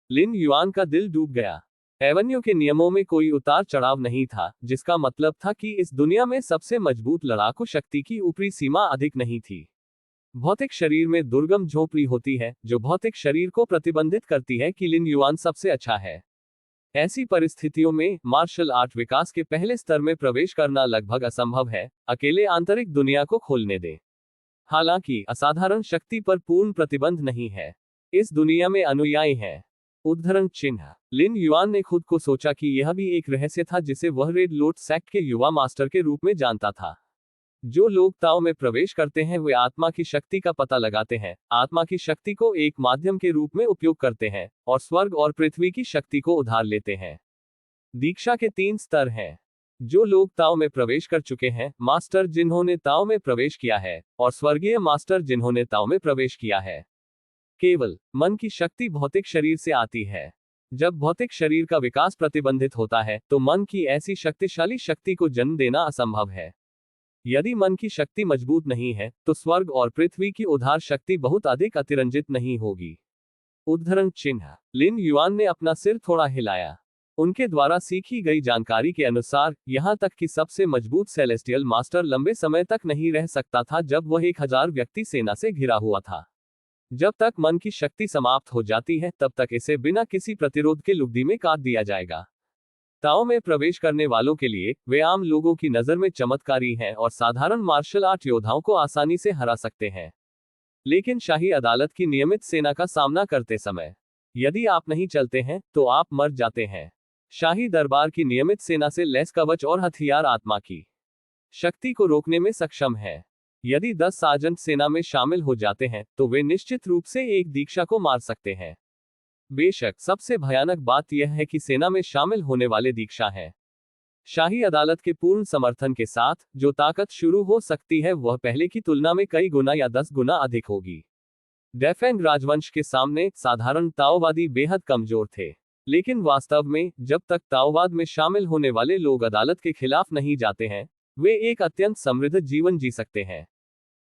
लिन युआन का दिल डूब गया। एवेन्यू के नियमों में कोई उतार चढ़ाव नहीं था, जिसका मतलब था कि इस दुनिया में सबसे मजबूत लड़ाकू शक्ति की ऊपरी सीमा अधिक नहीं थी। भौतिक शरीर में दुर्गम झोपड़ी होती है, जो भौतिक शरीर को प्रतिबंधित करती है कि लिन युआन सबसे अच्छा है। ऐसी परिस्थितियों में मार्शल आर्ट विकास के पहले स्तर में प्रवेश करना लगभग असंभव है, अकेले आंतरिक दुनिया को खोलने दें। हालांकि असाधारण शक्ति पर पूर्ण प्रतिबंध नहीं है। इस दुनिया में अनुयायी हैं। उद्धरण चिन्ह। लिन युआन ने खुद को सोचा कि यह भी एक रहस्य था जिसे वह रेड लोट सेक्ट के युवा मास्टर के रूप में जानता था। जो लोग ताओ में प्रवेश करते हैं वे आत्मा की शक्ति का पता लगाते हैं, आत्मा की शक्ति को एक माध्यम के रूप में उपयोग करते हैं, और स्वर्ग और पृथ्वी की शक्ति को उधार लेते हैं। दीक्षा के 3 स्तर हैं। जो लोग ताओ में प्रवेश कर चुके हैं, मास्टर जिन्होंने ताओ में प्रवेश किया है, और स्वर्गीय मास्टर जिन्होंने ताओ में प्रवेश किया है। केवल मन की शक्ति भौतिक शरीर से आती है। जब भौतिक शरीर का विकास प्रतिबंधित होता है, तो मन की ऐसी शक्तिशाली शक्ति को जन्म देना असंभव है। यदि मन की शक्ति मजबूत नहीं है, तो स्वर्ग और पृथ्वी की उधार शक्ति बहुत अधिक अतिरंजित नहीं होगी। उद्धरण चिन्ह। लिन युआन ने अपना सिर थोड़ा हिलाया। उनके द्वारा सीखी गई जानकारी के अनुसार, यहां तक कि सबसे मजबूत सेलेस्टियल मास्टर लंबे समय तक नहीं रह सकता था जब वह 1000 व्यक्ति सेना से घिरा हुआ था। जब तक मन की शक्ति समाप्त हो जाती है, तब तक इसे बिना किसी प्रतिरोध के लुगदी में काट दिया जाएगा। ताओ में प्रवेश करने वालों के लिए वे आम लोगों की नजर में चमत्कारी हैं और साधारण मार्शल आर्ट योद्धाओं को आसानी से हरा सकते हैं। लेकिन शाही अदालत की नियमित सेना का सामना करते समय यदि आप नहीं चलते हैं, तो आप मर जाते हैं। शाही दरबार की नियमित सेना से लैस कवच और हथियार आत्मा की शक्ति को रोकने में सक्षम है। यदि 10 सार्जेंट सेना में शामिल हो जाते हैं, तो वे निश्चित रूप से एक दीक्षा को मार सकते हैं। बेशक सबसे भयानक बात यह है कि सेना में शामिल होने वाले दीक्षा हैं। शाही अदालत के पूर्ण समर्थन के साथ जो ताकत शुरू हो सकती है वह पहले की तुलना में कई गुना या 10 गुना अधिक होगी। डेफेंग राजवंश के सामने साधारण ताओवादी बेहद कमजोर थे, लेकिन वास्तव में जब तक ताओवाद में शामिल होने वाले लोग अदालत के खिलाफ नहीं जाते हैं, वे एक अत्यंत समृद्ध जीवन जी सकते हैं।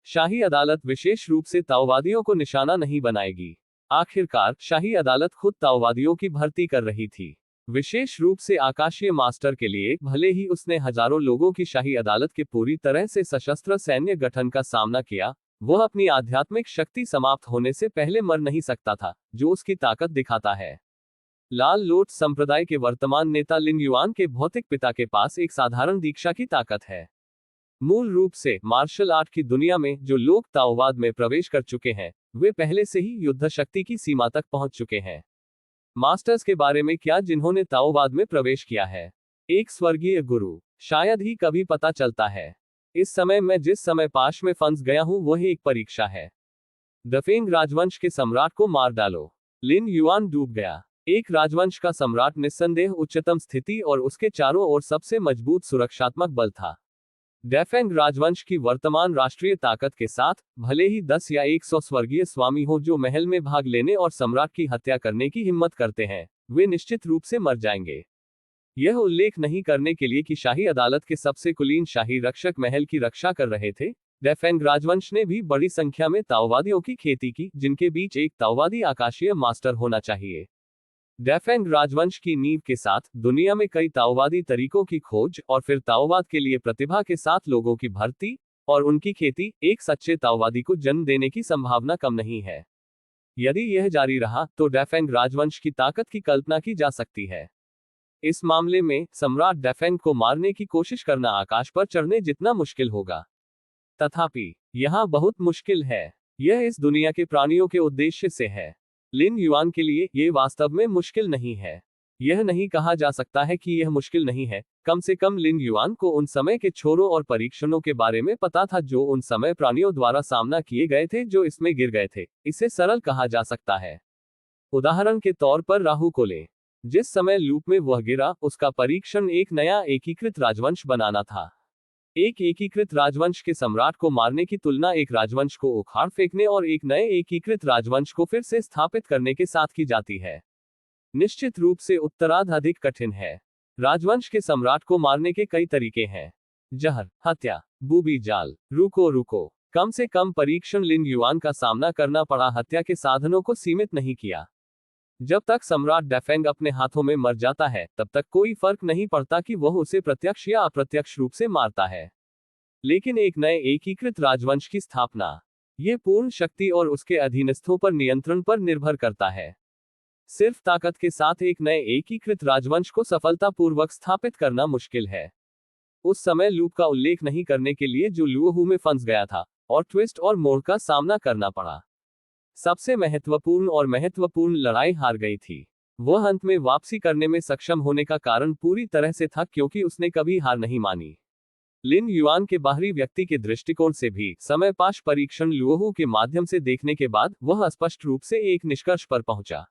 शाही अदालत विशेष रूप से ताओवादियों को निशाना नहीं बनाएगी। आखिरकार शाही अदालत खुद ताओवादियों की भर्ती कर रही थी, विशेष रूप से आकाशीय मास्टर के लिए। भले ही उसने हजारों लोगों की शाही अदालत के पूरी तरह से सशस्त्र सैन्य गठन का सामना किया, वह अपनी आध्यात्मिक शक्ति समाप्त होने से पहले मर नहीं सकता था, जो उसकी ताकत दिखाता है। लाल लोट संप्रदाय के वर्तमान नेता लिन युआन के भौतिक पिता के पास एक साधारण दीक्षा की ताकत है। मूल रूप से मार्शल आर्ट की दुनिया में जो लोग ताओवाद में प्रवेश कर चुके हैं, वे पहले से ही युद्ध शक्ति की सीमा तक पहुंच चुके हैं। मास्टर्स के बारे में क्या जिन्होंने ताओवाद में प्रवेश किया है? एक स्वर्गीय गुरु, शायद ही कभी पता चलता है। इस समय मैं जिस समय पाश में फंस गया हूं वह एक परीक्षा है। दफेंग राजवंश के सम्राट को मार डालो। लिन युआन डूब गया। एक राजवंश का सम्राट निस्संदेह उच्चतम स्थिति और उसके चारों ओर सबसे मजबूत सुरक्षात्मक बल था। डेफेंग राजवंश की वर्तमान राष्ट्रीय ताकत के साथ, भले ही 10 या 100 स्वर्गीय स्वामी हो जो महल में भाग लेने और सम्राट की हत्या करने की हिम्मत करते हैं, वे निश्चित रूप से मर जाएंगे। यह उल्लेख नहीं करने के लिए कि शाही अदालत के सबसे कुलीन शाही रक्षक महल की रक्षा कर रहे थे, डेफेंग राजवंश ने भी बड़ी संख्या में ताओवादियों की खेती की, जिनके बीच एक ताओवादी आकाशीय मास्टर होना चाहिए। डेफेंग राजवंश की नींव के साथ दुनिया में कई ताओवादी तरीकों की खोज और फिर ताओवाद के लिए प्रतिभा के साथ लोगों की भर्ती और उनकी खेती, एक सच्चे ताओवादी को जन्म देने की संभावना कम नहीं है। यदि यह जारी रहा तो डेफेंग राजवंश की ताकत की कल्पना की जा सकती है। इस मामले में सम्राट डेफेंग को मारने की कोशिश करना आकाश पर चढ़ने जितना मुश्किल होगा। तथापि यहां बहुत मुश्किल है। यह इस दुनिया के प्राणियों के उद्देश्य से है। लिन युआन के लिए यह वास्तव में मुश्किल नहीं है। यह नहीं कहा जा सकता है कि यह मुश्किल नहीं है। कम से कम लिन युआन को उन समय के छोरों और परीक्षणों के बारे में पता था जो उन समय प्राणियों द्वारा सामना किए गए थे जो इसमें गिर गए थे। इसे सरल कहा जा सकता है। उदाहरण के तौर पर राहु को लें। जिस समय लूप में वह गिरा, उसका परीक्षण एक नया एकीकृत राजवंश बनाना था। एक एकीकृत राजवंश के सम्राट को मारने की तुलना एक राजवंश को उखाड़ फेंकने और एक नए एकीकृत राजवंश को फिर से स्थापित करने के साथ की जाती है। निश्चित रूप से उत्तरार्ध अधिक कठिन है। राजवंश के सम्राट को मारने के कई तरीके हैं। जहर, हत्या, बूबी जाल। रुको, कम से कम परीक्षण लिन युआन का सामना करना पड़ा हत्या के साधनों को सीमित नहीं किया। जब तक सम्राट डेफेंग अपने हाथों में मर जाता है, तब तक कोई फर्क नहीं पड़ता कि वह उसे प्रत्यक्ष या अप्रत्यक्ष रूप से मारता है। लेकिन एक नए एकीकृत राजवंश की स्थापना, यह पूर्ण शक्ति और उसके अधीनस्थों पर नियंत्रण पर निर्भर करता है। सिर्फ ताकत के साथ एक नए एकीकृत राजवंश को सफलतापूर्वक स्थापित करना मुश्किल है। उस समय लूप का उल्लेख नहीं करने के लिए जो लुओहू में फंस गया था और ट्विस्ट और मोड़ का सामना करना पड़ा। सबसे महत्वपूर्ण लड़ाई हार गई थी। वह अंत में वापसी करने में सक्षम होने का कारण पूरी तरह से था क्योंकि उसने कभी हार नहीं मानी। लिन युआन के बाहरी व्यक्ति के दृष्टिकोण से भी समयपाश परीक्षण लुओहू के माध्यम से देखने के बाद वह स्पष्ट रूप से एक निष्कर्ष पर पहुंचा।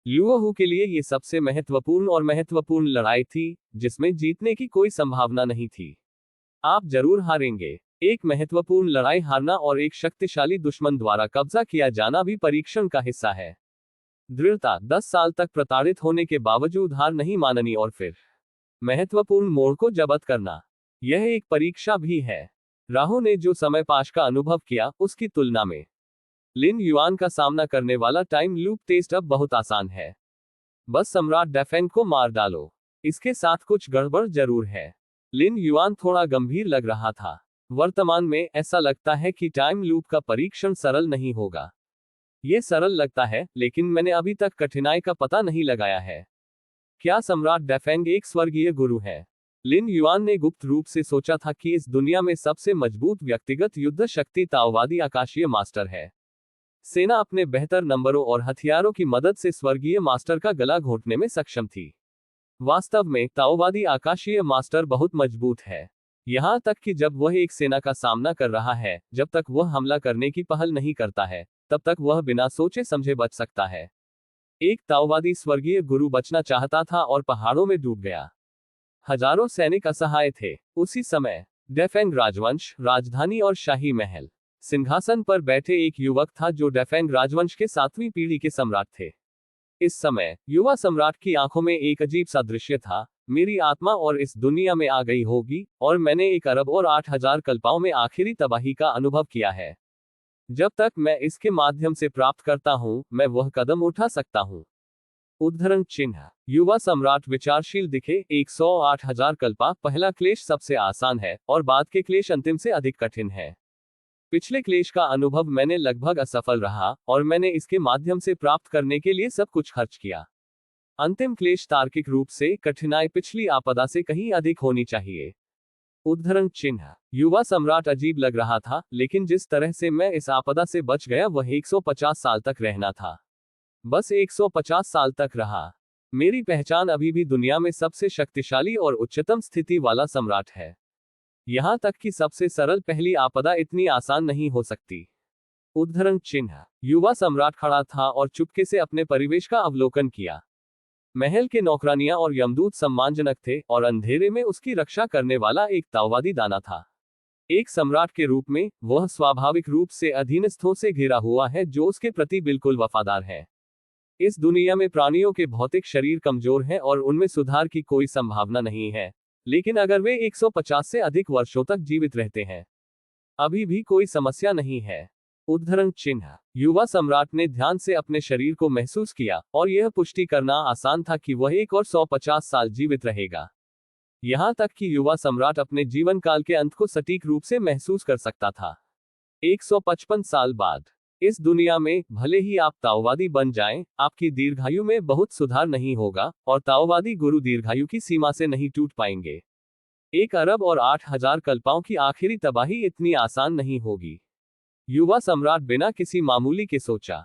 लुओहू के लिए ये सबसे महत्वपूर्ण लड़ाई थी जिसमें जीतने की कोई संभावना नहीं थी। आप जरूर हारेंगे। एक महत्वपूर्ण लड़ाई हारना और एक शक्तिशाली दुश्मन द्वारा कब्जा किया जाना भी परीक्षण का हिस्सा है। दृढ़ता, 10 साल तक प्रताड़ित होने के बावजूद हार नहीं माननी और फिर महत्वपूर्ण मोड़ को जब्त करना, यह एक परीक्षा भी है। राहु ने जो समयपाश का अनुभव किया, उसकी तुलना में लिन युआन का सामना करने वाला टाइम लूप टेस्ट अब बहुत आसान है। बस सम्राट डेफेंग को मार डालो। इसके साथ कुछ गड़बड़ जरूर है। लिन युआन थोड़ा गंभीर लग रहा था। वर्तमान में ऐसा लगता है कि टाइम लूप का परीक्षण सरल नहीं होगा। यह सरल लगता है, लेकिन मैंने अभी तक कठिनाई का पता नहीं लगाया है। क्या सम्राट डेफेंग एक स्वर्गीय गुरु है? लिन युआन ने गुप्त रूप से सोचा था कि इस दुनिया में सबसे मजबूत व्यक्तिगत युद्ध शक्ति ताओवादी आकाशीय मास्टर है। सेना अपने बेहतर नंबरों और हथियारों की मदद से स्वर्गीय मास्टर का गला घोंटने में सक्षम थी। वास्तव में ताओवादी आकाशीय मास्टर बहुत मजबूत है। यहां तक कि जब वह एक सेना का सामना कर रहा है, जब तक वह हमला करने की पहल नहीं करता है, तब तक वह बिना सोचे समझे बच सकता है। एक ताओवादी स्वर्गीय गुरु बचना चाहता था और पहाड़ों में डूब गया। हजारों सैनिक असहाय थे। उसी समय डेफेंग राजवंश, राजधानी और शाही महल, सिंहासन पर बैठे एक युवक था जो डेफेंग राजवंश के 7वीं पीढ़ी के सम्राट थे। इस समय युवा सम्राट की आंखों में एक अजीब सा दृश्य था। मेरी आत्मा और इस दुनिया में आ गई होगी और मैंने 1 अरब और 8,000 कल्पाओं में आखिरी तबाही का अनुभव किया है। जब तक मैं इसके माध्यम से प्राप्त करता हूं, मैं वह कदम उठा सकता हूं। उद्धरण चिन्ह। युवा सम्राट विचारशील दिखे। 108,000 कल्पा। पहला क्लेश सबसे आसान है और बाद के क्लेश अंतिम से अधिक कठिन है। पिछले क्लेश का अनुभव मैंने लगभग असफल रहा और मैंने इसके माध्यम से प्राप्त करने के लिए सब कुछ खर्च किया। अंतिम क्लेश तार्किक रूप से कठिनाई पिछली आपदा से कहीं अधिक होनी चाहिए। उद्धरण चिन्ह। युवा सम्राट अजीब लग रहा था, लेकिन जिस तरह से मैं इस आपदा से बच गया वह 150 साल तक रहना था। बस 150 साल तक रहा। मेरी पहचान अभी भी दुनिया में सबसे शक्तिशाली और उच्चतम स्थिति वाला सम्राट है। यहां तक कि सबसे सरल पहली आपदा इतनी आसान नहीं हो सकती। उद्धरण चिन्ह। युवा सम्राट खड़ा था और चुपके से अपने परिवेश का अवलोकन किया। महल के नौकरानियां और यमदूत सम्मानजनक थे और अंधेरे में उसकी रक्षा करने वाला एक ताओवादी दाना था। एक सम्राट के रूप में वह स्वाभाविक रूप से अधीनस्थों से घिरा हुआ है जो उसके प्रति बिल्कुल वफादार है। इस दुनिया में प्राणियों के भौतिक शरीर कमजोर हैं और उनमें सुधार की कोई संभावना नहीं है, लेकिन अगर वे 150 से अधिक वर्षों तक जीवित रहते हैं, अभी भी कोई समस्या नहीं है। उद्धरण चिन्ह। युवा सम्राट ने ध्यान से अपने शरीर को महसूस किया और यह पुष्टि करना आसान था कि वह एक और 150 साल जीवित रहेगा। यहां तक कि युवा सम्राट अपने जीवन काल के अंत को सटीक रूप से महसूस कर सकता था। 155 साल बाद, इस दुनिया में भले ही आप ताओवादी बन जाएं, आपकी दीर्घायु में बहुत सुधार नहीं होगा और ताओवादी गुरु दीर्घायु की सीमा से नहीं टूट पाएंगे। 1 अरब और 8,000 कल्पाओं की आखिरी तबाही इतनी आसान नहीं होगी। युवा सम्राट बिना किसी मामूली के सोचा।